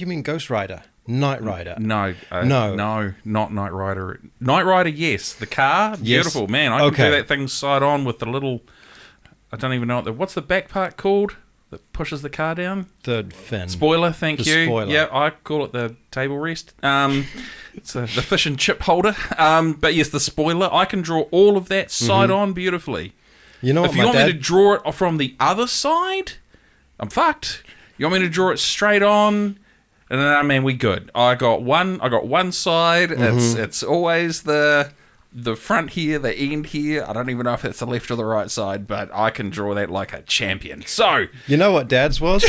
[SPEAKER 2] mean Ghost Rider? Knight Rider.
[SPEAKER 1] No,
[SPEAKER 2] No.
[SPEAKER 1] not Knight Rider. Knight Rider, yes. The car, beautiful, man. I can
[SPEAKER 2] Okay.
[SPEAKER 1] do that thing side on with the little. I don't even know what's the back part called that pushes the car down.
[SPEAKER 2] The fin.
[SPEAKER 1] Spoiler, thank
[SPEAKER 2] The
[SPEAKER 1] you.
[SPEAKER 2] spoiler.
[SPEAKER 1] Yeah, I call it the table rest. It's the fish and chip holder. But yes, the spoiler. I can draw all of that side on beautifully.
[SPEAKER 2] You know what
[SPEAKER 1] If you
[SPEAKER 2] my
[SPEAKER 1] want
[SPEAKER 2] dad...
[SPEAKER 1] me to draw it from the other side, I'm fucked. You want me to draw it straight on? And then, I mean, we good. I got one side. It's always the front here, the end here. I don't even know if it's the left or the right side, but I can draw that like a champion. So
[SPEAKER 2] You know what Dad's was?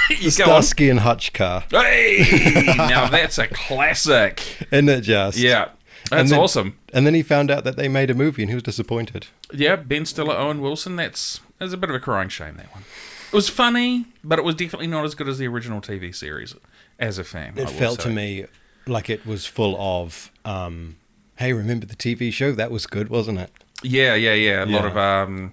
[SPEAKER 1] you
[SPEAKER 2] The
[SPEAKER 1] go on.
[SPEAKER 2] Starsky and Hutch car.
[SPEAKER 1] Hey, now that's a classic.
[SPEAKER 2] Isn't it just?
[SPEAKER 1] Yeah, that's
[SPEAKER 2] then-
[SPEAKER 1] awesome.
[SPEAKER 2] And then he found out that they made a movie and he was disappointed.
[SPEAKER 1] Yeah, Ben Stiller, Owen Wilson. That's a bit of a crying shame, that one. It was funny, but it was definitely not as good as the original TV series. As a fan, I
[SPEAKER 2] It
[SPEAKER 1] will
[SPEAKER 2] felt
[SPEAKER 1] say.
[SPEAKER 2] to me like it was full of, hey, remember the TV show? That was good, wasn't it?
[SPEAKER 1] Yeah. A lot
[SPEAKER 2] Yeah.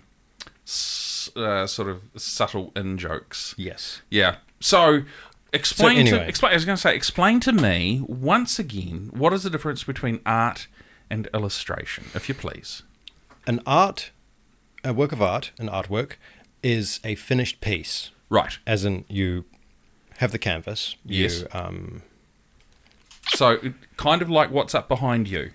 [SPEAKER 1] of sort of subtle in jokes.
[SPEAKER 2] Yes.
[SPEAKER 1] Yeah. So explain
[SPEAKER 2] anyway.
[SPEAKER 1] explain to me once again what is the difference between art and illustration, if you please.
[SPEAKER 2] A work of art, an artwork, is a finished piece.
[SPEAKER 1] Right.
[SPEAKER 2] As in, you have the canvas.
[SPEAKER 1] Yes.
[SPEAKER 2] You,
[SPEAKER 1] So kind of like what's up behind you.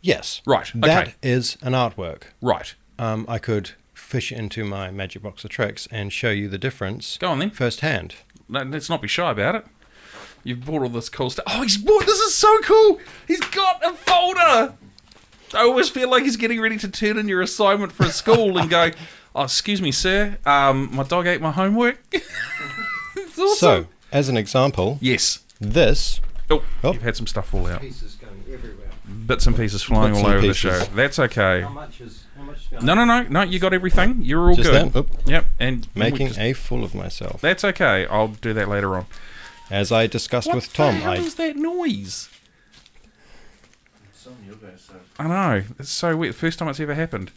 [SPEAKER 2] yes.
[SPEAKER 1] Right.
[SPEAKER 2] That
[SPEAKER 1] Okay.
[SPEAKER 2] is an artwork.
[SPEAKER 1] Right.
[SPEAKER 2] I could fish it into my magic box of tricks and show you the difference
[SPEAKER 1] Go on then.
[SPEAKER 2] firsthand.
[SPEAKER 1] Let's not be shy about it. You've bought all this cool stuff. Oh, he's bought. This is so cool. He's got a folder. I always feel like he's getting ready to turn in your assignment for a school and go, "Oh, excuse me, sir. My dog ate my homework." It's awesome.
[SPEAKER 2] So, as an example,
[SPEAKER 1] Yes.
[SPEAKER 2] this
[SPEAKER 1] Oh,
[SPEAKER 2] Oh.
[SPEAKER 1] you've had some stuff fall out.
[SPEAKER 2] pieces going everywhere.
[SPEAKER 1] Bits and pieces flying
[SPEAKER 2] Bits
[SPEAKER 1] all
[SPEAKER 2] and
[SPEAKER 1] over
[SPEAKER 2] pieces.
[SPEAKER 1] the show. That's okay.
[SPEAKER 2] How much
[SPEAKER 1] No. You got everything. You're all
[SPEAKER 2] Just
[SPEAKER 1] good.
[SPEAKER 2] that? Oop.
[SPEAKER 1] Yep. And
[SPEAKER 2] Making a fool of myself.
[SPEAKER 1] That's okay. I'll do that later on.
[SPEAKER 2] As I discussed with Tom,
[SPEAKER 1] What the hell is that noise?
[SPEAKER 3] It's on your best side.
[SPEAKER 1] I know. It's so weird. First time it's ever happened.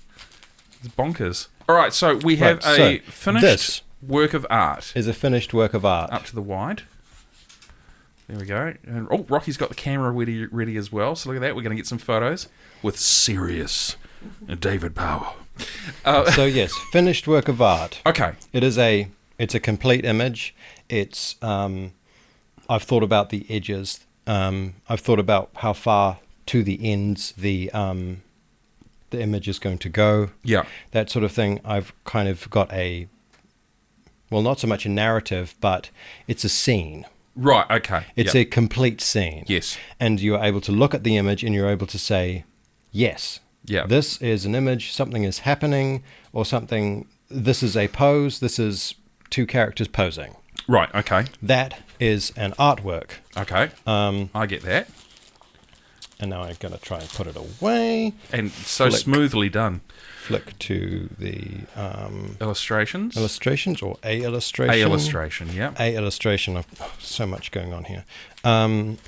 [SPEAKER 1] It's bonkers. All right, so we have
[SPEAKER 2] Right,
[SPEAKER 1] a
[SPEAKER 2] so
[SPEAKER 1] finished
[SPEAKER 2] this
[SPEAKER 1] work of art.
[SPEAKER 2] is a finished work of art.
[SPEAKER 1] Up to the wide. There we go. And Rocky's got the camera ready as well. So look at that. We're going to get some photos with serious David Power.
[SPEAKER 2] So yes, finished work of art.
[SPEAKER 1] Okay.
[SPEAKER 2] It's a complete image. It's I've thought about the edges. I've thought about how far to the ends the image is going to go.
[SPEAKER 1] Yeah.
[SPEAKER 2] That sort of thing. I've kind of got not so much a narrative, but it's a scene.
[SPEAKER 1] Right, okay.
[SPEAKER 2] It's a complete scene.
[SPEAKER 1] Yes.
[SPEAKER 2] And you're able to look at the image and you're able to say, yes,
[SPEAKER 1] Yeah.
[SPEAKER 2] this is an image, something is happening, or something, this is a pose, this is two characters posing.
[SPEAKER 1] Right, okay.
[SPEAKER 2] That is an artwork.
[SPEAKER 1] Okay. I get that.
[SPEAKER 2] And now I'm going to try and put it away.
[SPEAKER 1] And so
[SPEAKER 2] Flick.
[SPEAKER 1] smoothly done.
[SPEAKER 2] Flick to the
[SPEAKER 1] Illustrations?
[SPEAKER 2] illustrations or a illustration.
[SPEAKER 1] A illustration, yeah.
[SPEAKER 2] A illustration. Of so much going on here.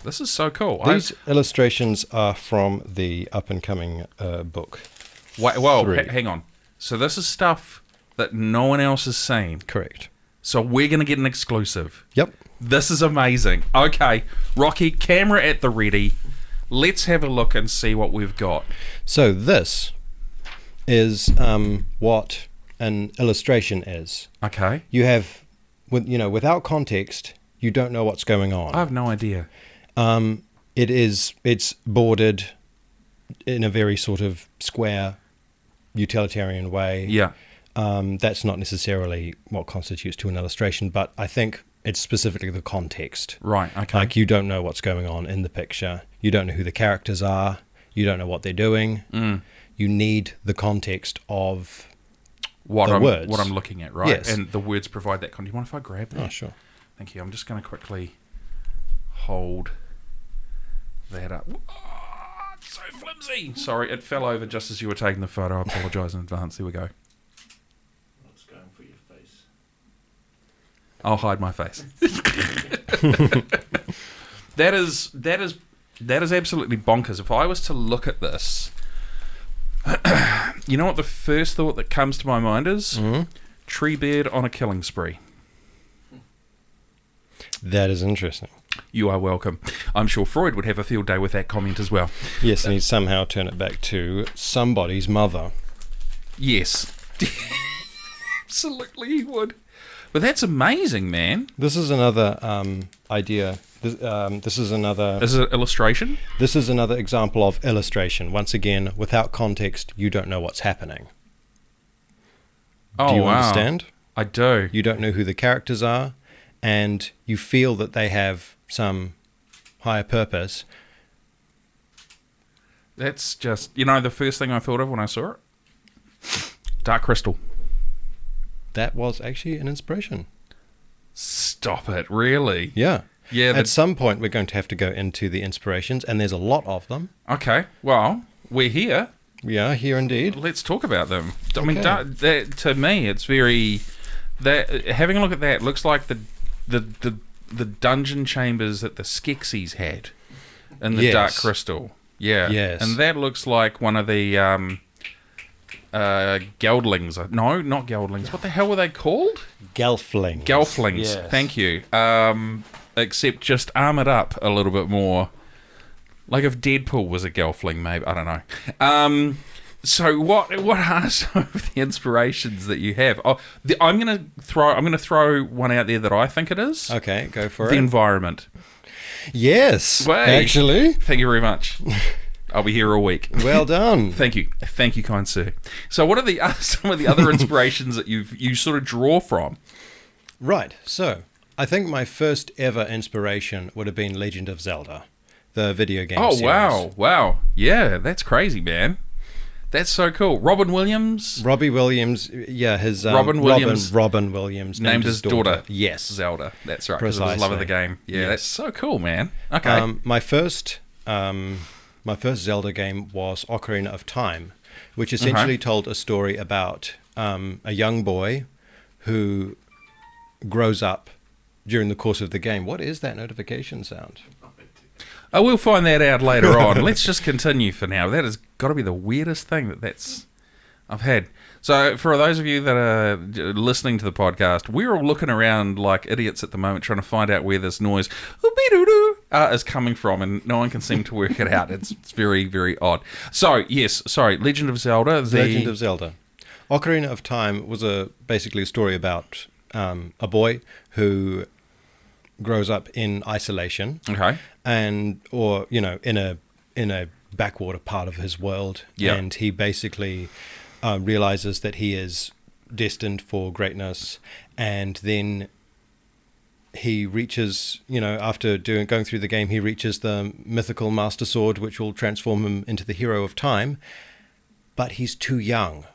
[SPEAKER 1] This is so cool.
[SPEAKER 2] These illustrations are from the up-and-coming book.
[SPEAKER 1] Whoa,
[SPEAKER 2] 3.
[SPEAKER 1] hang on. So this is stuff that no one else has seen.
[SPEAKER 2] Correct.
[SPEAKER 1] So we're going to get an exclusive.
[SPEAKER 2] Yep.
[SPEAKER 1] This is amazing. Okay, Rocky, camera at the ready. Let's have a look and see what we've got.
[SPEAKER 2] So this is what an illustration is.
[SPEAKER 1] Okay.
[SPEAKER 2] You have, without context, you don't know what's going on.
[SPEAKER 1] I have no idea.
[SPEAKER 2] It's bordered in a very sort of square, utilitarian way.
[SPEAKER 1] Yeah.
[SPEAKER 2] That's not necessarily what constitutes to an illustration, but I think it's specifically the context.
[SPEAKER 1] Right, okay.
[SPEAKER 2] Like you don't know what's going on in the picture. You don't know who the characters are. You don't know what they're doing. You need the context of the words.
[SPEAKER 1] What I'm looking at, right?
[SPEAKER 2] Yes.
[SPEAKER 1] And the words provide that context. Do you mind if I grab that?
[SPEAKER 2] Oh, sure.
[SPEAKER 1] Thank you. I'm just going to quickly hold that up. Oh, it's so flimsy. Sorry, it fell over just as you were taking the photo. I apologise in advance. There we go.
[SPEAKER 3] What's going for your face?
[SPEAKER 1] I'll hide my face. That is absolutely bonkers. If I was to look at this, you know what the first thought that comes to my mind is? Treebeard on a killing spree.
[SPEAKER 2] That is interesting.
[SPEAKER 1] You are welcome. I'm sure Freud would have a field day with that comment as well.
[SPEAKER 2] Yes, and he'd somehow turn it back to somebody's mother.
[SPEAKER 1] Yes. Absolutely he would. But that's amazing, man.
[SPEAKER 2] This is another idea. This is another.
[SPEAKER 1] This is an illustration?
[SPEAKER 2] This is another example of illustration. Once again, without context, you don't know what's happening.
[SPEAKER 1] Oh,
[SPEAKER 2] do you
[SPEAKER 1] wow.
[SPEAKER 2] understand?
[SPEAKER 1] I do.
[SPEAKER 2] You don't know who the characters are, and you feel that they have some higher purpose.
[SPEAKER 1] That's just, the first thing I thought of when I saw it? Dark Crystal.
[SPEAKER 2] That was actually an inspiration.
[SPEAKER 1] Stop it, really?
[SPEAKER 2] Yeah.
[SPEAKER 1] Yeah.
[SPEAKER 2] At some point, we're going to have to go into the inspirations, and there's a lot of them.
[SPEAKER 1] Okay, well, we're here.
[SPEAKER 2] We are here indeed.
[SPEAKER 1] Let's talk about them. I mean,
[SPEAKER 2] Okay.
[SPEAKER 1] to me, it's very... having a look at that, looks like the dungeon chambers that the Skeksis had in the
[SPEAKER 2] Yes.
[SPEAKER 1] Dark Crystal. Yeah.
[SPEAKER 2] Yes.
[SPEAKER 1] And that looks like one of the Geldlings. No, not Geldlings. What the hell were they called?
[SPEAKER 2] Gelflings.
[SPEAKER 1] Gelflings.
[SPEAKER 2] Yes.
[SPEAKER 1] Thank you. Except just armoured up a little bit more. Like if Deadpool was a Gelfling, maybe. I don't know. So what are some of the inspirations that you have? Oh, I'm gonna throw one out there that I think it is.
[SPEAKER 2] Okay, go for
[SPEAKER 1] The
[SPEAKER 2] it.
[SPEAKER 1] environment.
[SPEAKER 2] Yes,
[SPEAKER 1] Way.
[SPEAKER 2] actually.
[SPEAKER 1] Thank you very much. I'll be here all week.
[SPEAKER 2] Well done.
[SPEAKER 1] Thank you, kind sir. So, what are some of the other inspirations that you sort of draw from?
[SPEAKER 2] Right, so I think my first ever inspiration would have been Legend of Zelda, the video game series.
[SPEAKER 1] Wow, yeah, that's crazy, man. That's so cool. Robin Williams
[SPEAKER 2] Robbie Williams, yeah, his
[SPEAKER 1] Robin Williams
[SPEAKER 2] named his daughter. Yes,
[SPEAKER 1] Zelda. That's right, because of his love of the game. Yeah,
[SPEAKER 2] Yes.
[SPEAKER 1] that's so cool, man. Okay.
[SPEAKER 2] My first Zelda game was Ocarina of Time, which essentially told a story about a young boy who grows up during the course of the game. What is that notification sound?
[SPEAKER 1] Oh, we'll find that out later on. Let's just continue for now. That has got to be the weirdest thing that's I've had. So for those of you that are listening to the podcast, we're all looking around like idiots at the moment trying to find out where this noise is coming from, and no one can seem to work it out. It's very, very odd. So, yes, sorry, Legend of Zelda.
[SPEAKER 2] Legend of Zelda. Ocarina of Time was basically a story about a boy who grows up in isolation.
[SPEAKER 1] Okay.
[SPEAKER 2] Or in a backwater part of his world.
[SPEAKER 1] Yeah.
[SPEAKER 2] And he basically realizes that he is destined for greatness, and then he reaches, after going through the game, he reaches the mythical Master Sword, which will transform him into the hero of time, but he's too young.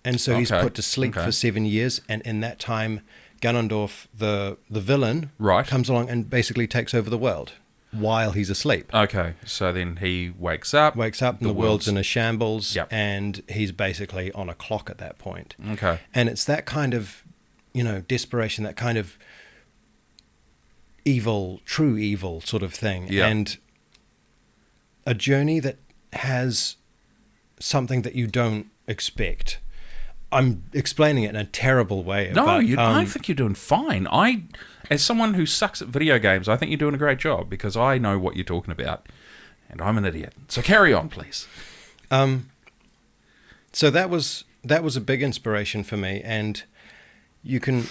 [SPEAKER 2] And so he's put to sleep for 7 years, and in that time, Ganondorf, the villain, comes along and basically takes over the world while he's asleep.
[SPEAKER 1] Okay, so then he wakes up.
[SPEAKER 2] And the world's in a shambles,
[SPEAKER 1] Yep.
[SPEAKER 2] and he's basically on a clock at that point.
[SPEAKER 1] Okay.
[SPEAKER 2] And it's that kind of, desperation, that kind of evil, true evil sort of thing.
[SPEAKER 1] Yeah.
[SPEAKER 2] And a journey that has something that you don't expect. I'm explaining it in a terrible way.
[SPEAKER 1] No,
[SPEAKER 2] but,
[SPEAKER 1] I think you're doing fine. As someone who sucks at video games, I think you're doing a great job because I know what you're talking about, and I'm an idiot. So carry on, please.
[SPEAKER 2] So that was a big inspiration for me, and you can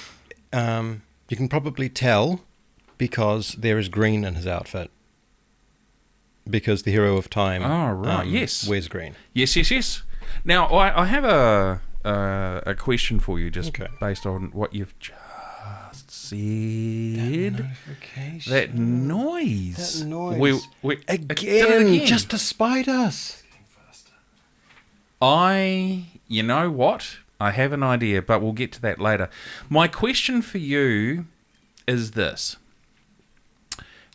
[SPEAKER 2] probably tell because there is green in his outfit. Because the hero of time
[SPEAKER 1] yes.
[SPEAKER 2] wears green.
[SPEAKER 1] Yes. Now, I have a question for you just based on what you've just said. That noise. We
[SPEAKER 2] again, just to spite us.
[SPEAKER 1] You know what? I have an idea, but we'll get to that later. My question for you is this.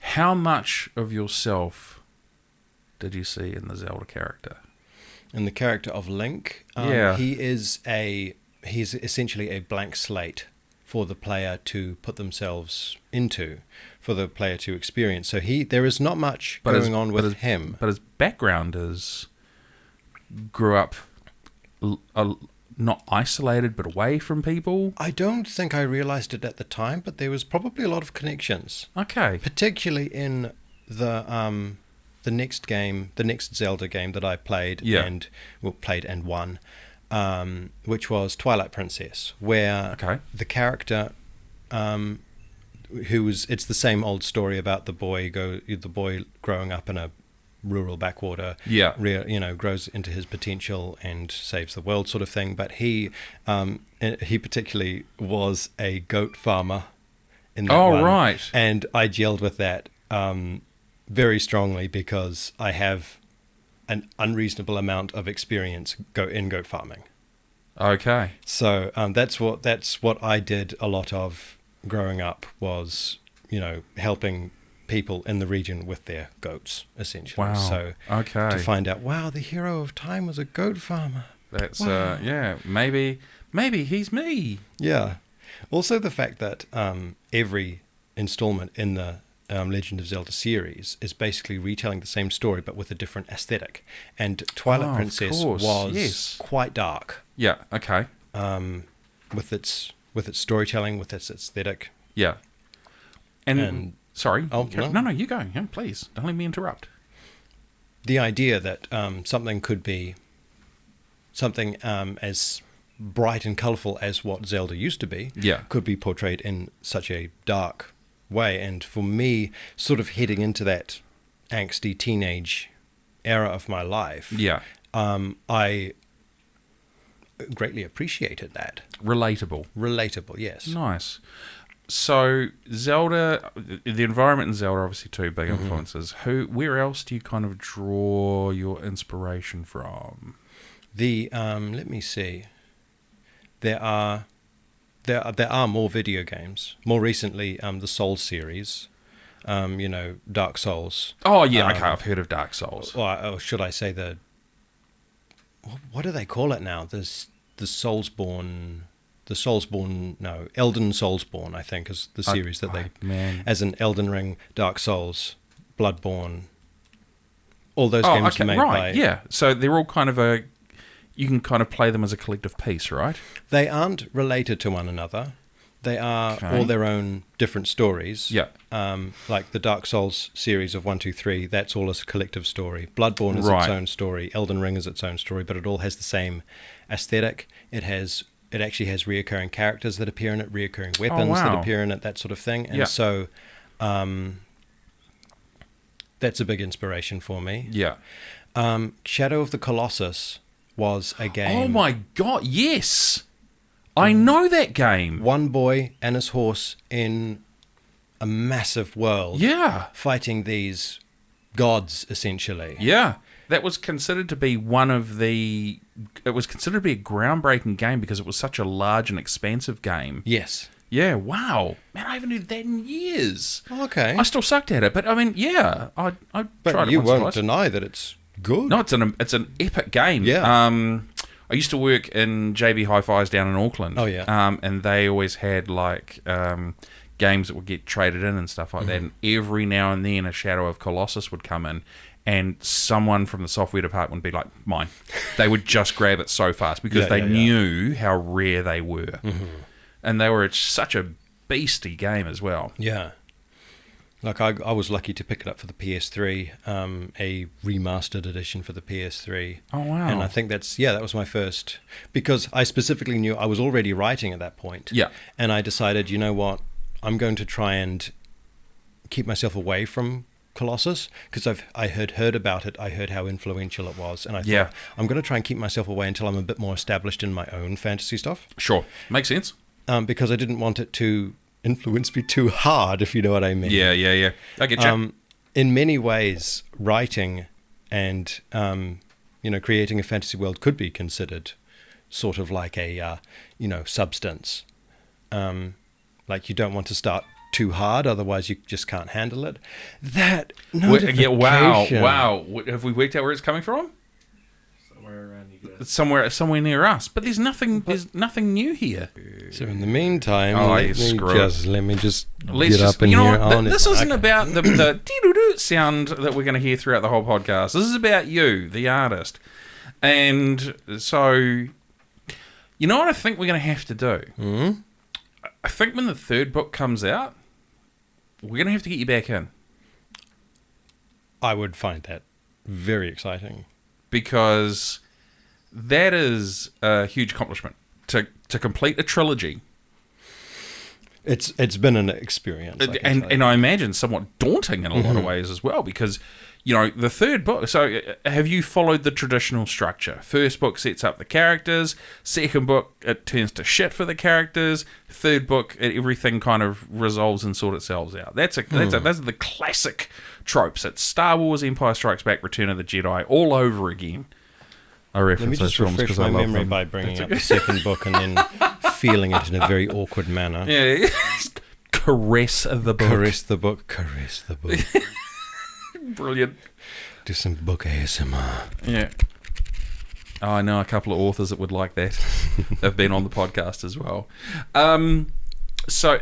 [SPEAKER 1] How much of yourself did you see in the Zelda character?
[SPEAKER 2] In the character of Link, he's essentially a blank slate for the player to put themselves into, for the player to experience. So there is not much going on with him.
[SPEAKER 1] But his background grew up not isolated, but away from people.
[SPEAKER 2] I don't think I realized it at the time, but there was probably a lot of connections.
[SPEAKER 1] Okay.
[SPEAKER 2] Particularly in the next game, the next Zelda game that I played and won, which was Twilight Princess, where the character, it's the same old story about the boy growing up in a rural backwater, grows into his potential and saves the world, sort of thing. But he particularly was a goat farmer in that one.
[SPEAKER 1] Right.
[SPEAKER 2] And I gelled with that very strongly because I have an unreasonable amount of experience in goat farming.
[SPEAKER 1] Okay.
[SPEAKER 2] So that's what I did a lot of growing up was, helping people in the region with their goats, essentially.
[SPEAKER 1] Wow.
[SPEAKER 2] So
[SPEAKER 1] to
[SPEAKER 2] find out, the hero of time was a goat farmer.
[SPEAKER 1] That's maybe he's me.
[SPEAKER 2] Yeah. Also the fact that every installment in the Legend of Zelda series is basically retelling the same story but with a different aesthetic. And Twilight Princess was quite dark.
[SPEAKER 1] Yeah, okay.
[SPEAKER 2] With its storytelling, with its aesthetic.
[SPEAKER 1] Yeah. And sorry.
[SPEAKER 2] No,
[SPEAKER 1] you go. Yeah, please. Don't let me interrupt.
[SPEAKER 2] The idea that something could be something as bright and colourful as what Zelda used to be could be portrayed in such a dark way. And for me, sort of heading into that angsty teenage era of my life, I greatly appreciated that. Relatable, yes.
[SPEAKER 1] Nice. So Zelda, the environment in Zelda, obviously two big influences. Where else do you kind of draw your inspiration from?
[SPEAKER 2] Let me see. There are more video games. More recently, the Souls series. Dark Souls.
[SPEAKER 1] Oh yeah, okay. I've heard of Dark Souls.
[SPEAKER 2] Or should I say what do they call it now? There's the Soulsborne. No, Elden Soulsborne, I think, is the series that they,
[SPEAKER 1] man.
[SPEAKER 2] as in Elden Ring, Dark Souls, Bloodborne, all those games are made by...
[SPEAKER 1] Yeah, so they're all kind of you can kind of play them as a collective piece, right?
[SPEAKER 2] They aren't related to one another. They are all their own different stories.
[SPEAKER 1] Yeah.
[SPEAKER 2] Like the Dark Souls series of 1, 2, 3, that's all a collective story. Bloodborne is its own story. Elden Ring is its own story, but it all has the same aesthetic. It actually has reoccurring characters that appear in it, reoccurring weapons that appear in it, that sort of thing. And so that's a big inspiration for me.
[SPEAKER 1] Yeah.
[SPEAKER 2] Shadow of the Colossus was a game.
[SPEAKER 1] Oh my God, yes! I know that game.
[SPEAKER 2] One boy and his horse in a massive world.
[SPEAKER 1] Yeah.
[SPEAKER 2] Fighting these gods, essentially.
[SPEAKER 1] Yeah. That was considered to be it was considered to be a groundbreaking game because it was such a large and expansive game.
[SPEAKER 2] Yes.
[SPEAKER 1] Yeah, wow. Man, I haven't done that in years.
[SPEAKER 2] Okay.
[SPEAKER 1] I still sucked at it, but I mean, yeah, I tried it
[SPEAKER 2] But you
[SPEAKER 1] once or
[SPEAKER 2] won't
[SPEAKER 1] twice.
[SPEAKER 2] deny that it's good.
[SPEAKER 1] No, it's an epic game.
[SPEAKER 2] Yeah.
[SPEAKER 1] I used to work in JB Hi-Fi's down in Auckland.
[SPEAKER 2] Oh, yeah.
[SPEAKER 1] And they always had like games that would get traded in and stuff like that. And every now and then a Shadow of Colossus would come in, and someone from the software department would be like, mine. They would just grab it so fast because they knew how rare they were. Mm-hmm. And they were such a beastie game as well.
[SPEAKER 2] Yeah. Like I was lucky to pick it up for the PS3, a remastered edition for the PS3.
[SPEAKER 1] Oh, wow.
[SPEAKER 2] And I think that was my first, because I specifically knew I was already writing at that point.
[SPEAKER 1] Yeah.
[SPEAKER 2] And I decided, you know what, I'm going to try and keep myself away from Colossus, because I had heard about it, I heard how influential it was, and I thought, I'm going to try and keep myself away until I'm a bit more established in my own fantasy stuff.
[SPEAKER 1] Sure. Makes sense.
[SPEAKER 2] Because I didn't want it to influence me too hard, if you know what I mean.
[SPEAKER 1] Yeah. I get you.
[SPEAKER 2] In many ways, writing and creating a fantasy world could be considered sort of like a substance. Like you don't want to start too hard, otherwise you just can't handle it. That notification.
[SPEAKER 1] Wow. Have we worked out where it's coming from?
[SPEAKER 3] Somewhere around you guys.
[SPEAKER 1] It's somewhere near us. But there's nothing new here.
[SPEAKER 2] So in the meantime,
[SPEAKER 1] let
[SPEAKER 2] me just
[SPEAKER 1] Let's
[SPEAKER 2] get
[SPEAKER 1] just,
[SPEAKER 2] up in here.
[SPEAKER 1] This isn't about the dee-doo-doo sound that we're going to hear throughout the whole podcast. This is about you, the artist. And so, you know what I think we're going to have to do?
[SPEAKER 2] Mm-hmm.
[SPEAKER 1] I think when the third book comes out, we're going to have to get you back in.
[SPEAKER 2] I would find that very exciting.
[SPEAKER 1] Because that is a huge accomplishment. To complete a trilogy.
[SPEAKER 2] It's been an experience.
[SPEAKER 1] And I imagine somewhat daunting in a lot of ways as well, because, the third book... So, have you followed the traditional structure? First book sets up the characters. Second book, it turns to shit for the characters. Third book, everything kind of resolves and sorts itself out. Those are the classic tropes. It's Star Wars, Empire Strikes Back, Return of the Jedi, all over again. I reference
[SPEAKER 2] Let me just refresh my memory by bringing up the second book and then feeling it in a very awkward manner.
[SPEAKER 1] Yeah. Caress the book.
[SPEAKER 2] Caress the book. Caress the book.
[SPEAKER 1] Brilliant.
[SPEAKER 2] Do some book ASMR.
[SPEAKER 1] Yeah. Oh, I know a couple of authors that would like that. They've been on the podcast as well. So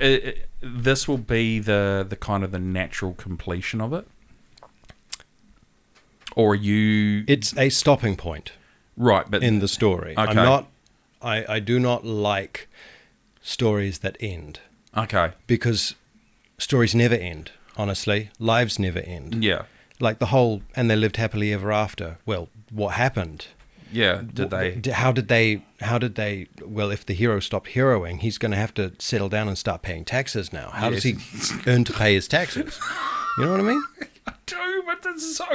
[SPEAKER 1] this will be the kind of the natural completion of it? Or are you...
[SPEAKER 2] It's a stopping point.
[SPEAKER 1] Right, but...
[SPEAKER 2] in the story.
[SPEAKER 1] Okay.
[SPEAKER 2] I do not like stories that end.
[SPEAKER 1] Okay.
[SPEAKER 2] Because stories never end, honestly. Lives never end.
[SPEAKER 1] Yeah.
[SPEAKER 2] Like the whole, and they lived happily ever after. Well, what happened?
[SPEAKER 1] Yeah,
[SPEAKER 2] How did they, well, if the hero stopped heroing, he's going to have to settle down and start paying taxes now. How does he earn to pay his taxes? You know what I mean?
[SPEAKER 1] I do, but it's so...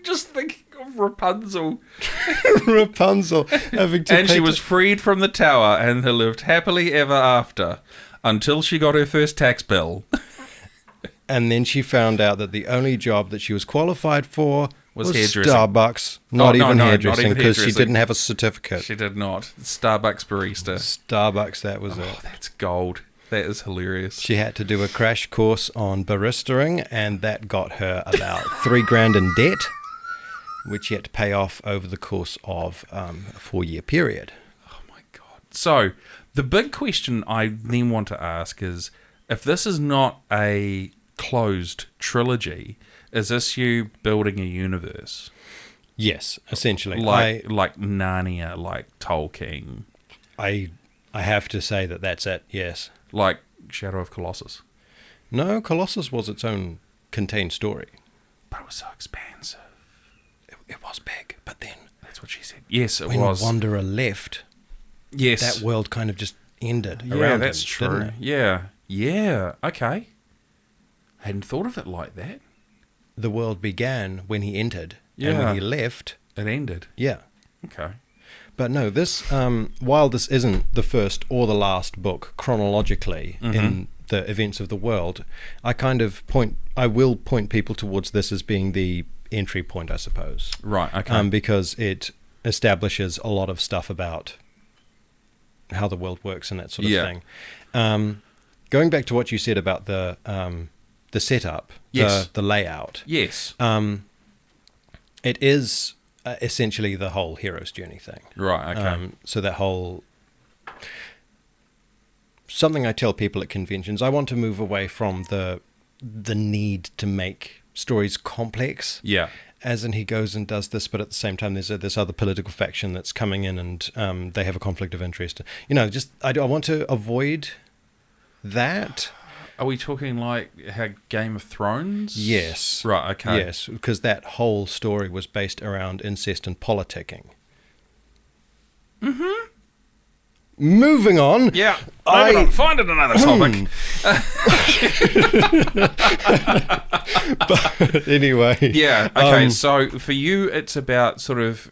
[SPEAKER 1] Just thinking of Rapunzel.
[SPEAKER 2] Rapunzel having to
[SPEAKER 1] and she was freed from the tower and lived happily ever after until she got her first tax bill.
[SPEAKER 2] And then she found out that the only job that she was qualified for was
[SPEAKER 1] hairdressing.
[SPEAKER 2] Starbucks. Not even hairdressing, because she
[SPEAKER 1] hairdressing.
[SPEAKER 2] didn't have a certificate.
[SPEAKER 1] She did not. Starbucks barista.
[SPEAKER 2] Starbucks, that was it.
[SPEAKER 1] Oh, that's gold. That is hilarious.
[SPEAKER 2] She had to do a crash course on baristering, and that got her about $3,000 in debt, which he had to pay off over the course of a 4-year period.
[SPEAKER 1] Oh my God. So the big question I then want to ask is, if this is not a closed trilogy, is this you building a universe?
[SPEAKER 2] Yes, essentially.
[SPEAKER 1] Like Narnia, like Tolkien,
[SPEAKER 2] I have to say that that's it, yes.
[SPEAKER 1] like Shadow of Colossus.
[SPEAKER 2] No, Colossus was its own contained story.
[SPEAKER 1] But it was so expansive.
[SPEAKER 2] It was big, but then
[SPEAKER 1] That's what she said. Yes, it
[SPEAKER 2] when
[SPEAKER 1] was.
[SPEAKER 2] Wanderer left,
[SPEAKER 1] Yes.
[SPEAKER 2] that world kind of just ended
[SPEAKER 1] Yeah,
[SPEAKER 2] around
[SPEAKER 1] that's
[SPEAKER 2] him,
[SPEAKER 1] true.
[SPEAKER 2] didn't it?
[SPEAKER 1] Yeah. Yeah. Okay. Hadn't thought of it like that.
[SPEAKER 2] The world began when he entered, and
[SPEAKER 1] Yeah.
[SPEAKER 2] when he left,
[SPEAKER 1] It ended.
[SPEAKER 2] yeah.
[SPEAKER 1] Okay.
[SPEAKER 2] But no, this while this isn't the first or the last book chronologically in the events of the world, I will point people towards this as being the entry point, I suppose.
[SPEAKER 1] Right. Okay.
[SPEAKER 2] Because it establishes a lot of stuff about how the world works and that sort of
[SPEAKER 1] Yeah.
[SPEAKER 2] thing. Going back to what you said about the setup,
[SPEAKER 1] Yes.
[SPEAKER 2] the layout,
[SPEAKER 1] yes.
[SPEAKER 2] it is essentially the whole hero's journey thing.
[SPEAKER 1] Right. Okay.
[SPEAKER 2] So that whole something I tell people at conventions, I want to move away from the need to make stories complex.
[SPEAKER 1] Yeah.
[SPEAKER 2] As in he goes and does this, but at the same time there's this other political faction that's coming in and they have a conflict of interest. Just I want to avoid that.
[SPEAKER 1] Are we talking like how Game of Thrones?
[SPEAKER 2] Yes.
[SPEAKER 1] Right. Okay.
[SPEAKER 2] Yes, because that whole story was based around incest and politicking. Mm-hmm. Moving on.
[SPEAKER 1] Yeah. Moving on. Find it another topic.
[SPEAKER 2] But anyway.
[SPEAKER 1] Yeah. Okay. So for you, it's about sort of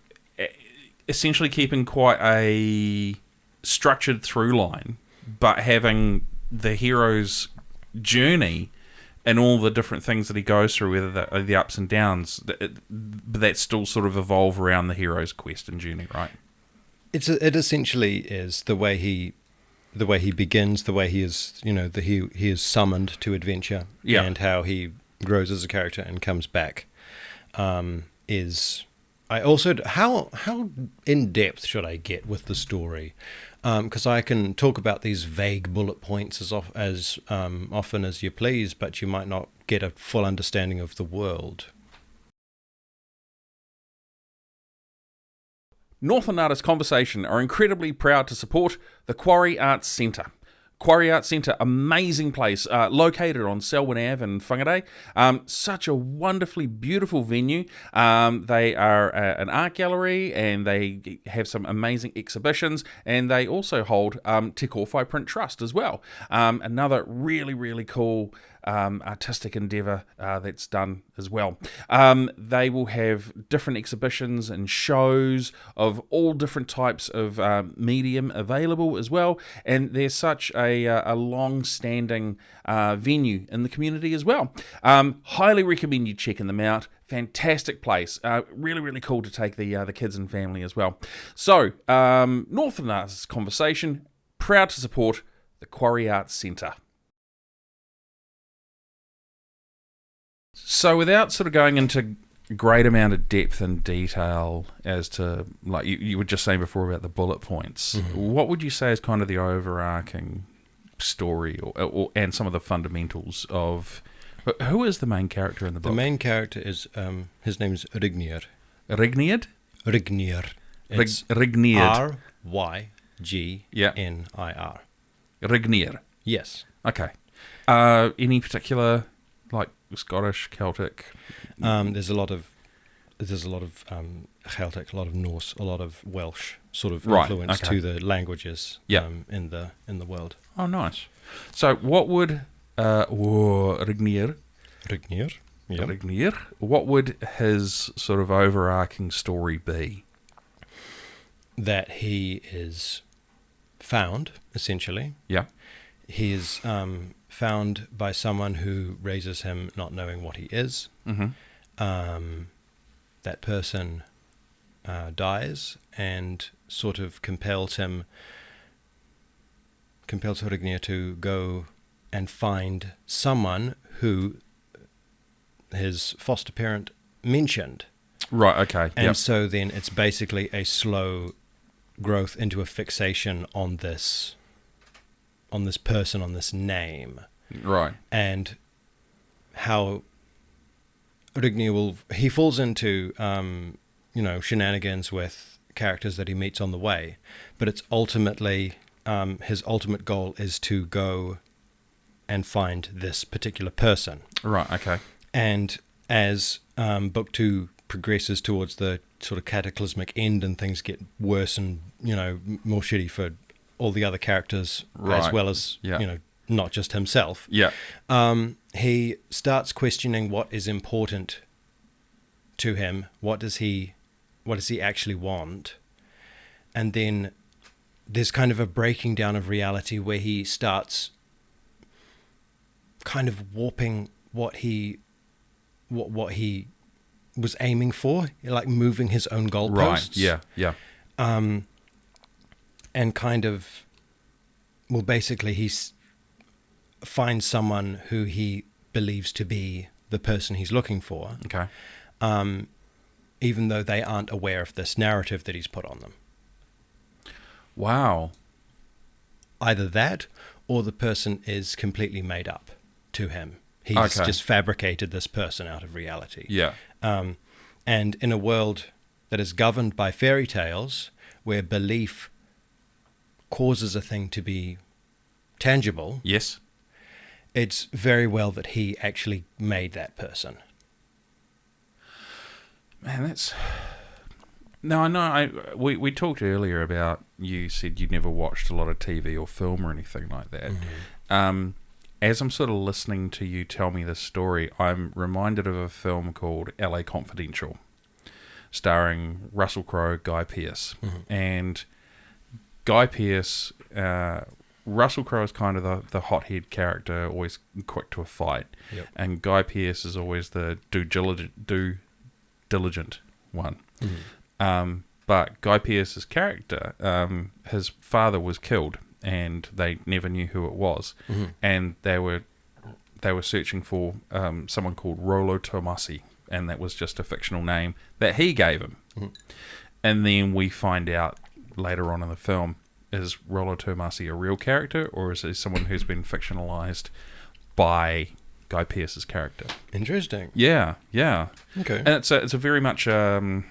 [SPEAKER 1] essentially keeping quite a structured through line, but having the hero's journey and all the different things that he goes through, whether the ups and downs, but that still sort of evolve around the hero's quest and journey, right?
[SPEAKER 2] It essentially is the way he begins, the way he is, he is summoned to adventure,
[SPEAKER 1] Yeah.
[SPEAKER 2] and how he grows as a character and comes back. How in depth should I get with the story? Because I can talk about these vague bullet points as often as you please, but you might not get a full understanding of the world.
[SPEAKER 1] Northland Artists Conversation are incredibly proud to support the Quarry Arts Centre. Quarry Arts Centre, amazing place, located on Selwyn Ave in Whangarei. Such a wonderfully beautiful venue. They are an art gallery and they have some amazing exhibitions, and they also hold Te Kōwhai Print Trust as well. Another really, really cool artistic endeavour that's done as well. They will have different exhibitions and shows of all different types of medium available as well, and they're such a long-standing venue in the community as well. Highly recommend you checking them out. Fantastic place. Really, really cool to take the kids and family as well. So, Northland Artists Conversation, proud to support the Quarry Arts Centre. So without sort of going into great amount of depth and detail as to, like you were just saying before about the bullet points, what would you say is kind of the overarching story and some of the fundamentals of who is the main character in the book?
[SPEAKER 2] The main character is, his name is Rignir.
[SPEAKER 1] Rigniad?
[SPEAKER 2] Rignir. It's
[SPEAKER 1] Rigniad.
[SPEAKER 2] Rygnir.
[SPEAKER 1] Rignir.
[SPEAKER 2] Yes.
[SPEAKER 1] Okay. Any particular, like, Scottish, Celtic?
[SPEAKER 2] There's a lot of Celtic, a lot of Norse, a lot of Welsh sort of influence to the languages in the world.
[SPEAKER 1] Oh, nice. So, what would Rignir? What would his sort of overarching story be?
[SPEAKER 2] That he is found, essentially.
[SPEAKER 1] Yeah.
[SPEAKER 2] He is found by someone who raises him not knowing what he is.
[SPEAKER 1] Mm-hmm.
[SPEAKER 2] That person dies and sort of compels Horignir to go and find someone who his foster parent mentioned.
[SPEAKER 1] Right. Okay.
[SPEAKER 2] And
[SPEAKER 1] Yep.
[SPEAKER 2] so then it's basically a slow growth into a fixation on this person, on this name,
[SPEAKER 1] Right.
[SPEAKER 2] and how he falls into shenanigans with characters that he meets on the way, but it's ultimately his ultimate goal is to go and find this particular person.
[SPEAKER 1] Right. Okay.
[SPEAKER 2] And as book 2 progresses towards the sort of cataclysmic end and things get worse and more shitty for all the other characters,
[SPEAKER 1] Right.
[SPEAKER 2] as well as
[SPEAKER 1] Yeah.
[SPEAKER 2] not just himself,
[SPEAKER 1] Yeah.
[SPEAKER 2] he starts questioning what is important to him. What does he actually want? And then there's kind of a breaking down of reality where he starts kind of warping what he was aiming for, like moving his own goalposts.
[SPEAKER 1] Right. Yeah. Yeah.
[SPEAKER 2] And kind of, well, basically he finds someone who he believes to be the person he's looking for,
[SPEAKER 1] Okay.
[SPEAKER 2] even though they aren't aware of this narrative that he's put on them.
[SPEAKER 1] Wow.
[SPEAKER 2] Either that, or the person is completely made up to him. He's
[SPEAKER 1] Okay.
[SPEAKER 2] just fabricated this person out of reality.
[SPEAKER 1] Yeah.
[SPEAKER 2] And in a world that is governed by fairy tales, where belief causes a thing to be tangible,
[SPEAKER 1] Yes.
[SPEAKER 2] it's very well that he actually made that person.
[SPEAKER 1] Man, that's. No, I know. We talked earlier about, you said you'd never watched a lot of TV or film or anything like that.
[SPEAKER 2] Mm-hmm.
[SPEAKER 1] As I'm sort of listening to you tell me this story, I'm reminded of a film called LA Confidential, starring Russell Crowe, Guy Pearce.
[SPEAKER 2] Mm-hmm.
[SPEAKER 1] And Guy Pearce, Russell Crowe is kind of the hothead character, always quick to a fight.
[SPEAKER 2] Yep.
[SPEAKER 1] And Guy Pearce is always the do diligent one.
[SPEAKER 2] Mm-hmm.
[SPEAKER 1] But Guy Pearce's character, his father was killed, and they never knew who it was.
[SPEAKER 2] Mm-hmm.
[SPEAKER 1] And they were searching for someone called Rollo Tomasi, and that was just a fictional name that he gave him.
[SPEAKER 2] Mm-hmm.
[SPEAKER 1] And then we find out later on in the film, is Rollo Tomasi a real character, or is he someone who's been fictionalized by Guy Pearce's character?
[SPEAKER 2] Interesting.
[SPEAKER 1] Yeah, yeah.
[SPEAKER 2] Okay.
[SPEAKER 1] And it's a very much 1920s,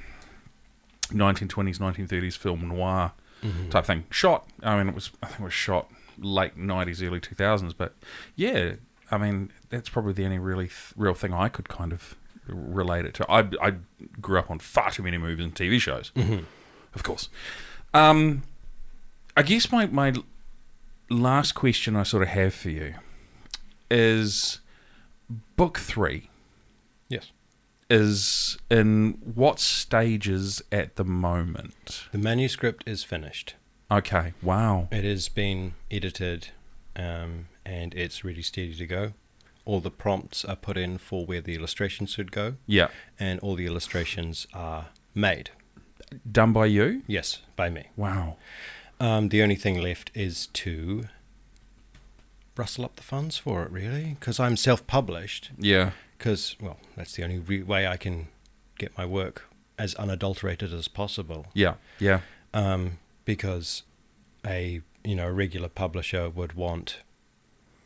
[SPEAKER 1] 1930s film noir
[SPEAKER 2] Mm-hmm.
[SPEAKER 1] type thing. Shot, I think it was shot late 90s, early 2000s. But yeah, I mean, that's probably the only really real thing I could kind of relate it to. I grew up on far too many movies and TV shows,
[SPEAKER 2] Mm-hmm.
[SPEAKER 1] of course. I guess my last question I sort of have for you is book 3
[SPEAKER 2] Yes.
[SPEAKER 1] is in what stages at the moment?
[SPEAKER 2] The manuscript is finished.
[SPEAKER 1] Okay, wow.
[SPEAKER 2] It has been edited, and it's ready, steady to go. All the prompts are put in for where the illustrations should go,
[SPEAKER 1] Yeah.
[SPEAKER 2] and all the illustrations are made.
[SPEAKER 1] Done by you?
[SPEAKER 2] Yes, by me.
[SPEAKER 1] Wow.
[SPEAKER 2] The only thing left is to rustle up the funds for it, really, because I'm self-published.
[SPEAKER 1] Yeah.
[SPEAKER 2] Because, well, that's the only way I can get my work as unadulterated as possible.
[SPEAKER 1] Yeah. Yeah.
[SPEAKER 2] Because a regular publisher would want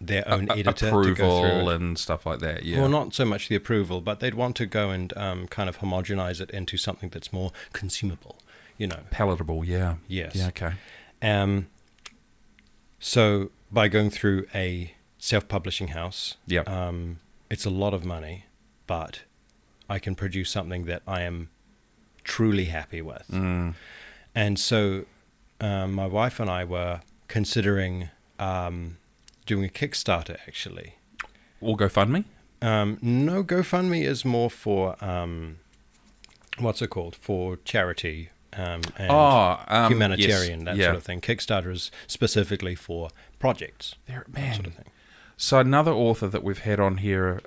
[SPEAKER 2] their own editor
[SPEAKER 1] approval
[SPEAKER 2] to go through it.
[SPEAKER 1] and stuff like that. Yeah.
[SPEAKER 2] Well, not so much the approval, but they'd want to go and kind of homogenize it into something that's more consumable,
[SPEAKER 1] Palatable. Yeah.
[SPEAKER 2] Yes.
[SPEAKER 1] Yeah. Okay.
[SPEAKER 2] So by going through a self-publishing house,
[SPEAKER 1] Yeah.
[SPEAKER 2] it's a lot of money, but I can produce something that I am truly happy with.
[SPEAKER 1] Mm.
[SPEAKER 2] And so my wife and I were considering doing a Kickstarter, actually.
[SPEAKER 1] Or GoFundMe?
[SPEAKER 2] No, GoFundMe is more for, what's it called? For charity and humanitarian,
[SPEAKER 1] yes.
[SPEAKER 2] that
[SPEAKER 1] Yeah.
[SPEAKER 2] sort of thing. Kickstarter is specifically for projects,
[SPEAKER 1] There,
[SPEAKER 2] that
[SPEAKER 1] man.
[SPEAKER 2] sort of thing.
[SPEAKER 1] So another author that we've had on here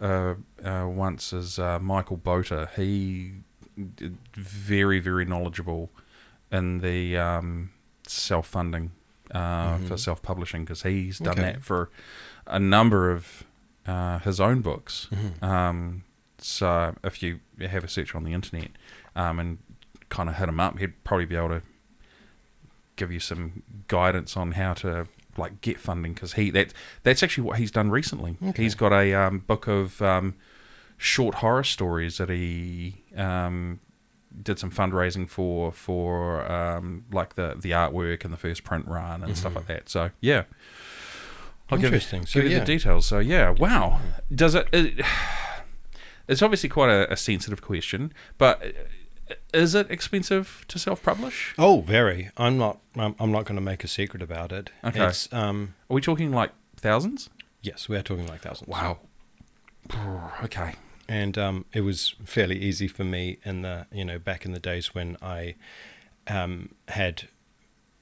[SPEAKER 1] once is Michael Boter. He did very, very knowledgeable in the self-funding for self-publishing, because he's done
[SPEAKER 2] Okay.
[SPEAKER 1] that for a number of his own books.
[SPEAKER 2] Mm-hmm.
[SPEAKER 1] So if you have a search on the internet and kind of hit him up, he'd probably be able to give you some guidance on how to like get funding, because that's actually what he's done recently.
[SPEAKER 2] Okay.
[SPEAKER 1] He's got a book of short horror stories that he did some fundraising for like the artwork and the first print run and stuff like that. So yeah, I'll
[SPEAKER 2] Interesting.
[SPEAKER 1] give you the details. So yeah, wow. Does it's obviously quite a sensitive question, but is it expensive to self-publish?
[SPEAKER 2] Oh, very. I'm not going to make a secret about it.
[SPEAKER 1] Okay.
[SPEAKER 2] It's,
[SPEAKER 1] Are we talking like thousands?
[SPEAKER 2] yes, we are talking like thousands.
[SPEAKER 1] Wow. Okay.
[SPEAKER 2] And it was fairly easy for me in the back in the days when I had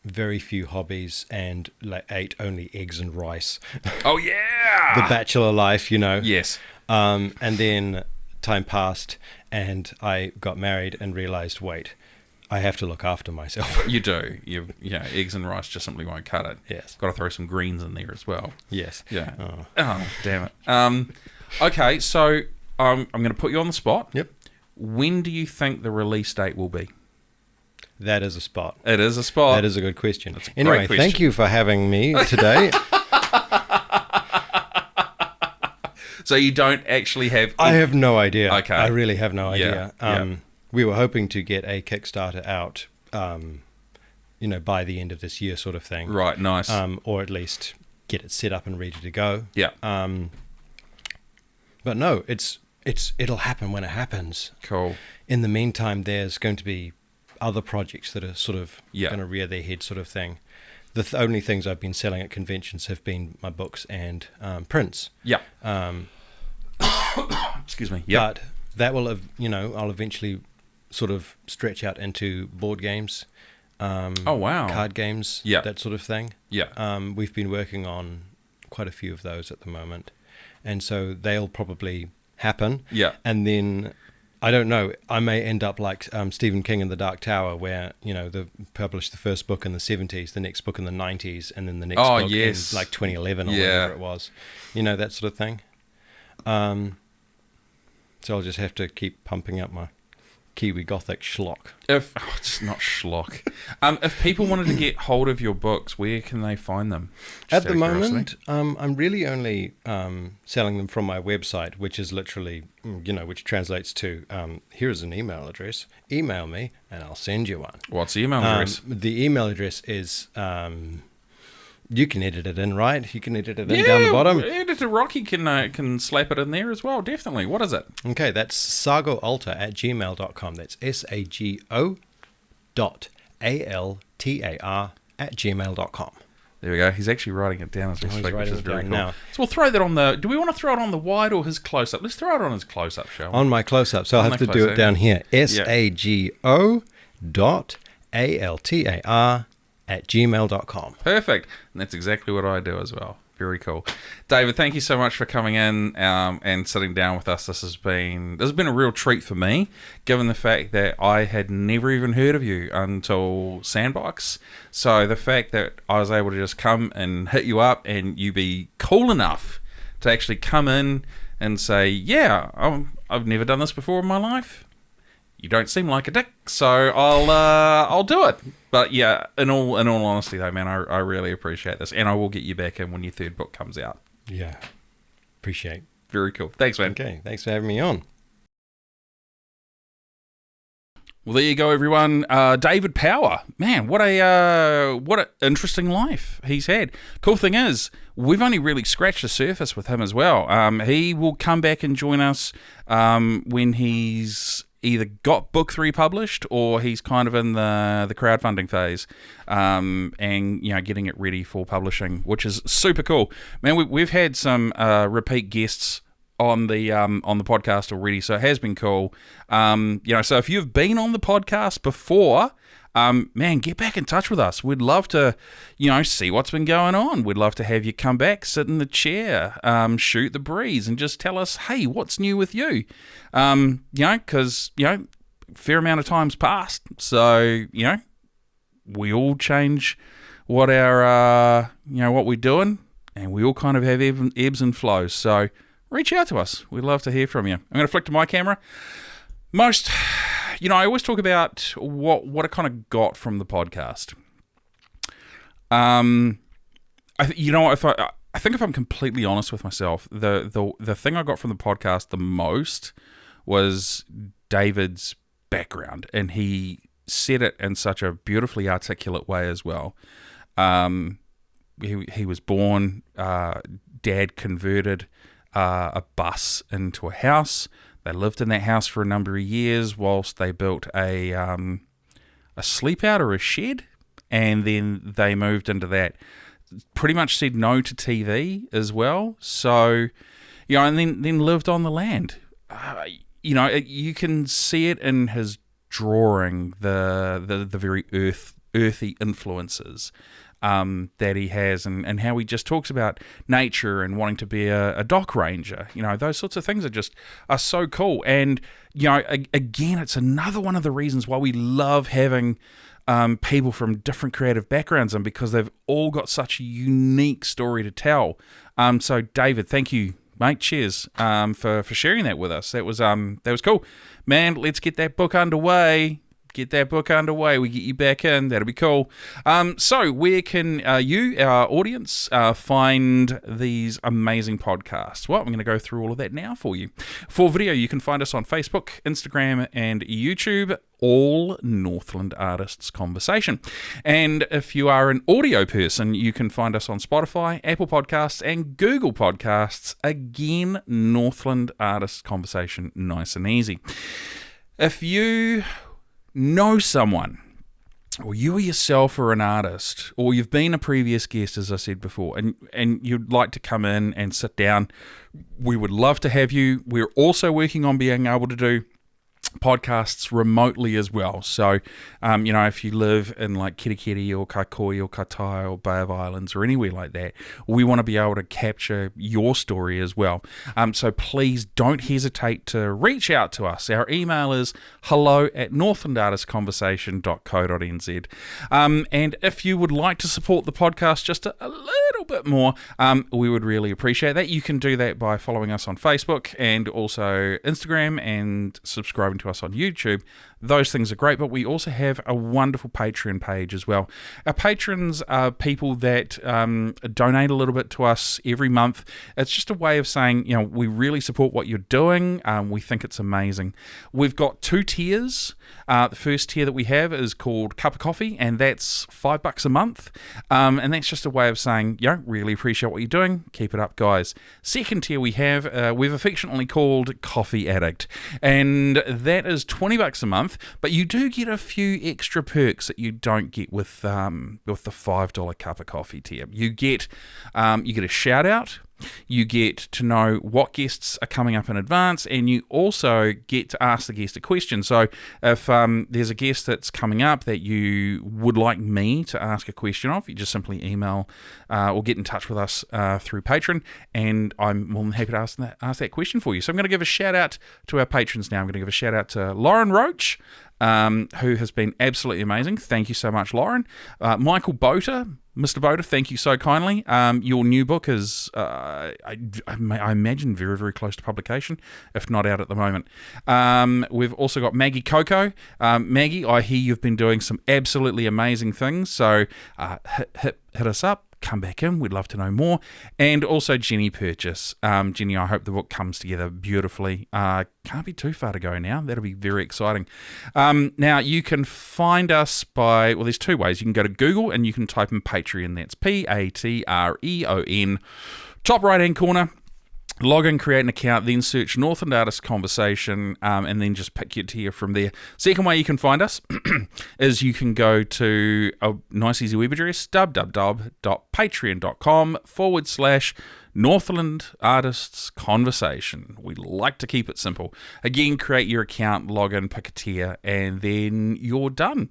[SPEAKER 2] very few hobbies and ate only eggs and rice.
[SPEAKER 1] Oh yeah.
[SPEAKER 2] The bachelor life,
[SPEAKER 1] Yes.
[SPEAKER 2] And then time passed and I got married and realized, wait, I have to look after myself.
[SPEAKER 1] You do. Eggs and rice just simply won't cut it.
[SPEAKER 2] Yes.
[SPEAKER 1] Got to throw some greens in there as well.
[SPEAKER 2] Yes.
[SPEAKER 1] Yeah.
[SPEAKER 2] Oh.
[SPEAKER 1] Oh, damn it. Okay, so I'm going to put you on the spot.
[SPEAKER 2] Yep.
[SPEAKER 1] When do you think the release date will be?
[SPEAKER 2] That is a spot.
[SPEAKER 1] It is a spot.
[SPEAKER 2] That is a good question.
[SPEAKER 1] That's a
[SPEAKER 2] Anyway,
[SPEAKER 1] great question.
[SPEAKER 2] thank you for having me today.
[SPEAKER 1] So you don't actually have...
[SPEAKER 2] I have no idea.
[SPEAKER 1] Okay.
[SPEAKER 2] I really have no idea.
[SPEAKER 1] Yeah.
[SPEAKER 2] We were hoping to get a Kickstarter out, by the end of this year sort of thing.
[SPEAKER 1] Right, nice.
[SPEAKER 2] Or at least get it set up and ready to go.
[SPEAKER 1] Yeah.
[SPEAKER 2] But no, it'll happen when it happens.
[SPEAKER 1] Cool.
[SPEAKER 2] In the meantime, there's going to be other projects that are sort of
[SPEAKER 1] Yeah.
[SPEAKER 2] going to rear their head sort of thing. The only things I've been selling at conventions have been my books and prints.
[SPEAKER 1] Yeah. Excuse me. Yeah.
[SPEAKER 2] But that will have, I'll eventually sort of stretch out into board games.
[SPEAKER 1] Oh, wow.
[SPEAKER 2] Card games.
[SPEAKER 1] Yeah.
[SPEAKER 2] That sort of thing.
[SPEAKER 1] Yeah.
[SPEAKER 2] We've been working on quite a few of those at the moment. And so they'll probably happen.
[SPEAKER 1] Yeah.
[SPEAKER 2] And then, I don't know, I may end up like Stephen King in The Dark Tower, where, they published the first book in the 70s, the next book in the 90s, and then the next book
[SPEAKER 1] yes.
[SPEAKER 2] in like 2011 or
[SPEAKER 1] Yeah.
[SPEAKER 2] whatever it was. That sort of thing. So I'll just have to keep pumping up my Kiwi Gothic schlock.
[SPEAKER 1] It's not schlock. If people wanted to get hold of your books, where can they find them? Just
[SPEAKER 2] At the
[SPEAKER 1] out of
[SPEAKER 2] moment,
[SPEAKER 1] curiosity.
[SPEAKER 2] I'm really only selling them from my website, which is literally, which translates to, here's an email address. Email me and I'll send you one.
[SPEAKER 1] What's the email address?
[SPEAKER 2] The email address is, you can edit it in, right? You can edit it in down the bottom.
[SPEAKER 1] Editor Rocky can slap it in there as well, definitely. What is it?
[SPEAKER 2] Okay, that's sagoaltar@gmail.com. That's SAGO.ALTAR@gmail.com.
[SPEAKER 1] There we go. He's actually writing it down as we
[SPEAKER 2] He's
[SPEAKER 1] speak, which
[SPEAKER 2] writing
[SPEAKER 1] is
[SPEAKER 2] it
[SPEAKER 1] very
[SPEAKER 2] down
[SPEAKER 1] cool.
[SPEAKER 2] now.
[SPEAKER 1] So we'll throw that on the... Do we want to throw it on the wide or his close-up? Let's throw it on his close-up, shall we?
[SPEAKER 2] On my close-up, so I'll
[SPEAKER 1] On
[SPEAKER 2] have
[SPEAKER 1] the
[SPEAKER 2] to do it
[SPEAKER 1] close-up.
[SPEAKER 2] down here.
[SPEAKER 1] Yeah.
[SPEAKER 2] SAGO.ALTAR@gmail.com.
[SPEAKER 1] Perfect. And that's exactly what I do as well. Very cool. David, thank you so much for coming in and sitting down with us. This has been a real treat for me, given the fact that I had never even heard of you until Sandbox. So the fact that I was able to just come and hit you up and you be cool enough to actually come in and say, yeah, I've never done this before in my life. You don't seem like a dick, so I'll do it. But yeah, in all honesty though, man, I really appreciate this, and I will get you back in when your third book comes out.
[SPEAKER 2] Yeah. Appreciate.
[SPEAKER 1] Very cool. Thanks, man.
[SPEAKER 2] Okay, thanks for having me on.
[SPEAKER 1] Well, there you go, everyone. David Power, man, what a interesting life he's had. Cool thing is, we've only really scratched the surface with him as well. He will come back and join us when he's either got book 3 published or he's kind of in the crowdfunding phase, and getting it ready for publishing, which is super cool. Man, we've had some repeat guests on the podcast already, so it has been cool. So if you've been on the podcast before, man, get back in touch with us. We'd love to, see what's been going on. We'd love to have you come back, sit in the chair, shoot the breeze, and just tell us, hey, what's new with you? Because, fair amount of time's passed. So, we all change what our, what we're doing, and we all kind of have ebbs and flows. So, reach out to us. We'd love to hear from you. I'm going to flick to my camera. I always talk about what I kind of got from the podcast. I think if I'm completely honest with myself, the thing I got from the podcast the most was David's background, and he said it in such a beautifully articulate way as well. He was born, dad converted a bus into a house. They lived in that house for a number of years whilst they built a sleep out or a shed, and then they moved into that. Pretty much said no to TV as well. So, and then lived on the land. You can see it in his drawing, the very earthy influences that he has, and how he just talks about nature and wanting to be a dock ranger. Those sorts of things are so cool. And again, it's another one of the reasons why we love having people from different creative backgrounds, and because they've all got such a unique story to tell. So David, thank you, mate. Cheers for sharing that with us. That was cool, man. Let's get that book underway. We get you back in. That'll be cool. So where can you, our audience, find these amazing podcasts? Well, I'm going to go through all of that now for you. For video, you can find us on Facebook, Instagram, and YouTube, all Northland Artists Conversation. And if you are an audio person, you can find us on Spotify, Apple Podcasts, and Google Podcasts. Again, Northland Artists Conversation, nice and easy. If you know someone, or you yourself are an artist, or you've been a previous guest, as I said before, and you'd like to come in and sit down, we would love to have you. We're also working on being able to do podcasts remotely as well. So, if you live in like Kirikiri or Kaikoi or Katai or Bay of Islands or anywhere like that, we want to be able to capture your story as well. So please don't hesitate to reach out to us. Our email is hello@northlandartistsconversation.co.nz. And if you would like to support the podcast just a little bit more, we would really appreciate that. You can do that by following us on Facebook and also Instagram, and subscribing to us on YouTube. Those things are great, but we also have a wonderful Patreon page as well. Our patrons are people that donate a little bit to us every month. It's just a way of saying, we really support what you're doing. We think it's amazing. We've got 2 tiers. The first tier that we have is called Cup of Coffee, and that's $5 a month. And that's just a way of saying, really appreciate what you're doing. Keep it up, guys. Second tier we've affectionately called Coffee Addict, and that is $20 a month. But you do get a few extra perks that you don't get with the $5 cup of coffee tier. You get a shout out. You get to know what guests are coming up in advance, and you also get to ask the guest a question. So if there's a guest that's coming up that you would like me to ask a question of, you just simply email or get in touch with us through Patreon, and I'm more than happy to ask that question for you. So I'm going to give a shout out to our patrons now. I'm going to give a shout out to Lauren Roach, who has been absolutely amazing. Thank you so much, Lauren. Michael Boter, Mr. Boter, thank you so kindly. Your new book is, I imagine, very, very close to publication, if not out at the moment. We've also got Maggie Coco. Maggie, I hear you've been doing some absolutely amazing things, so hit us up. Come back in. We'd love to know more. And also Jenny Purchase. Jenny, I hope the book comes together beautifully. Can't be too far to go now. That'll be very exciting. Now, you can find us there's 2 ways. You can go to Google and you can type in Patreon. That's Patreon. Top right-hand corner. Log in, create an account, then search Northland Artists Conversation, and then just pick your tier from there. Second way you can find us is you can go to a nice easy web address, www.patreon.com/Northland Artists Conversation. We like to keep it simple. Again, create your account, log in, pick a tier, and then you're done.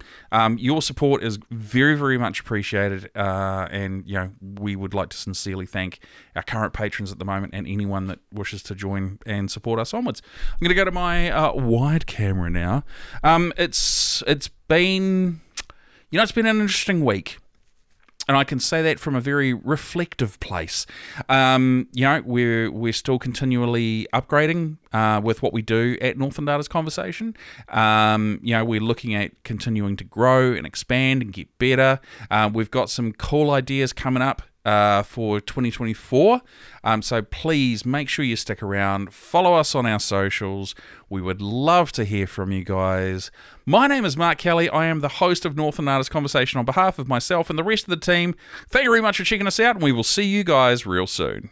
[SPEAKER 1] Your support is very, very much appreciated, and we would like to sincerely thank our current patrons at the moment and anyone that wishes to join and support us onwards. I'm going to go to my wide camera now. It's been an interesting week. And I can say that from a very reflective place. We're still continually upgrading with what we do at Northland Artists Conversation. We're looking at continuing to grow and expand and get better. We've got some cool ideas coming up for 2024. So please make sure you stick around. Follow us on our socials. We would love to hear from you guys. My name is Mark Kelly. I am the host of Northland Artists Conversation on behalf of myself and the rest of the team. Thank you very much for checking us out, and we will see you guys real soon.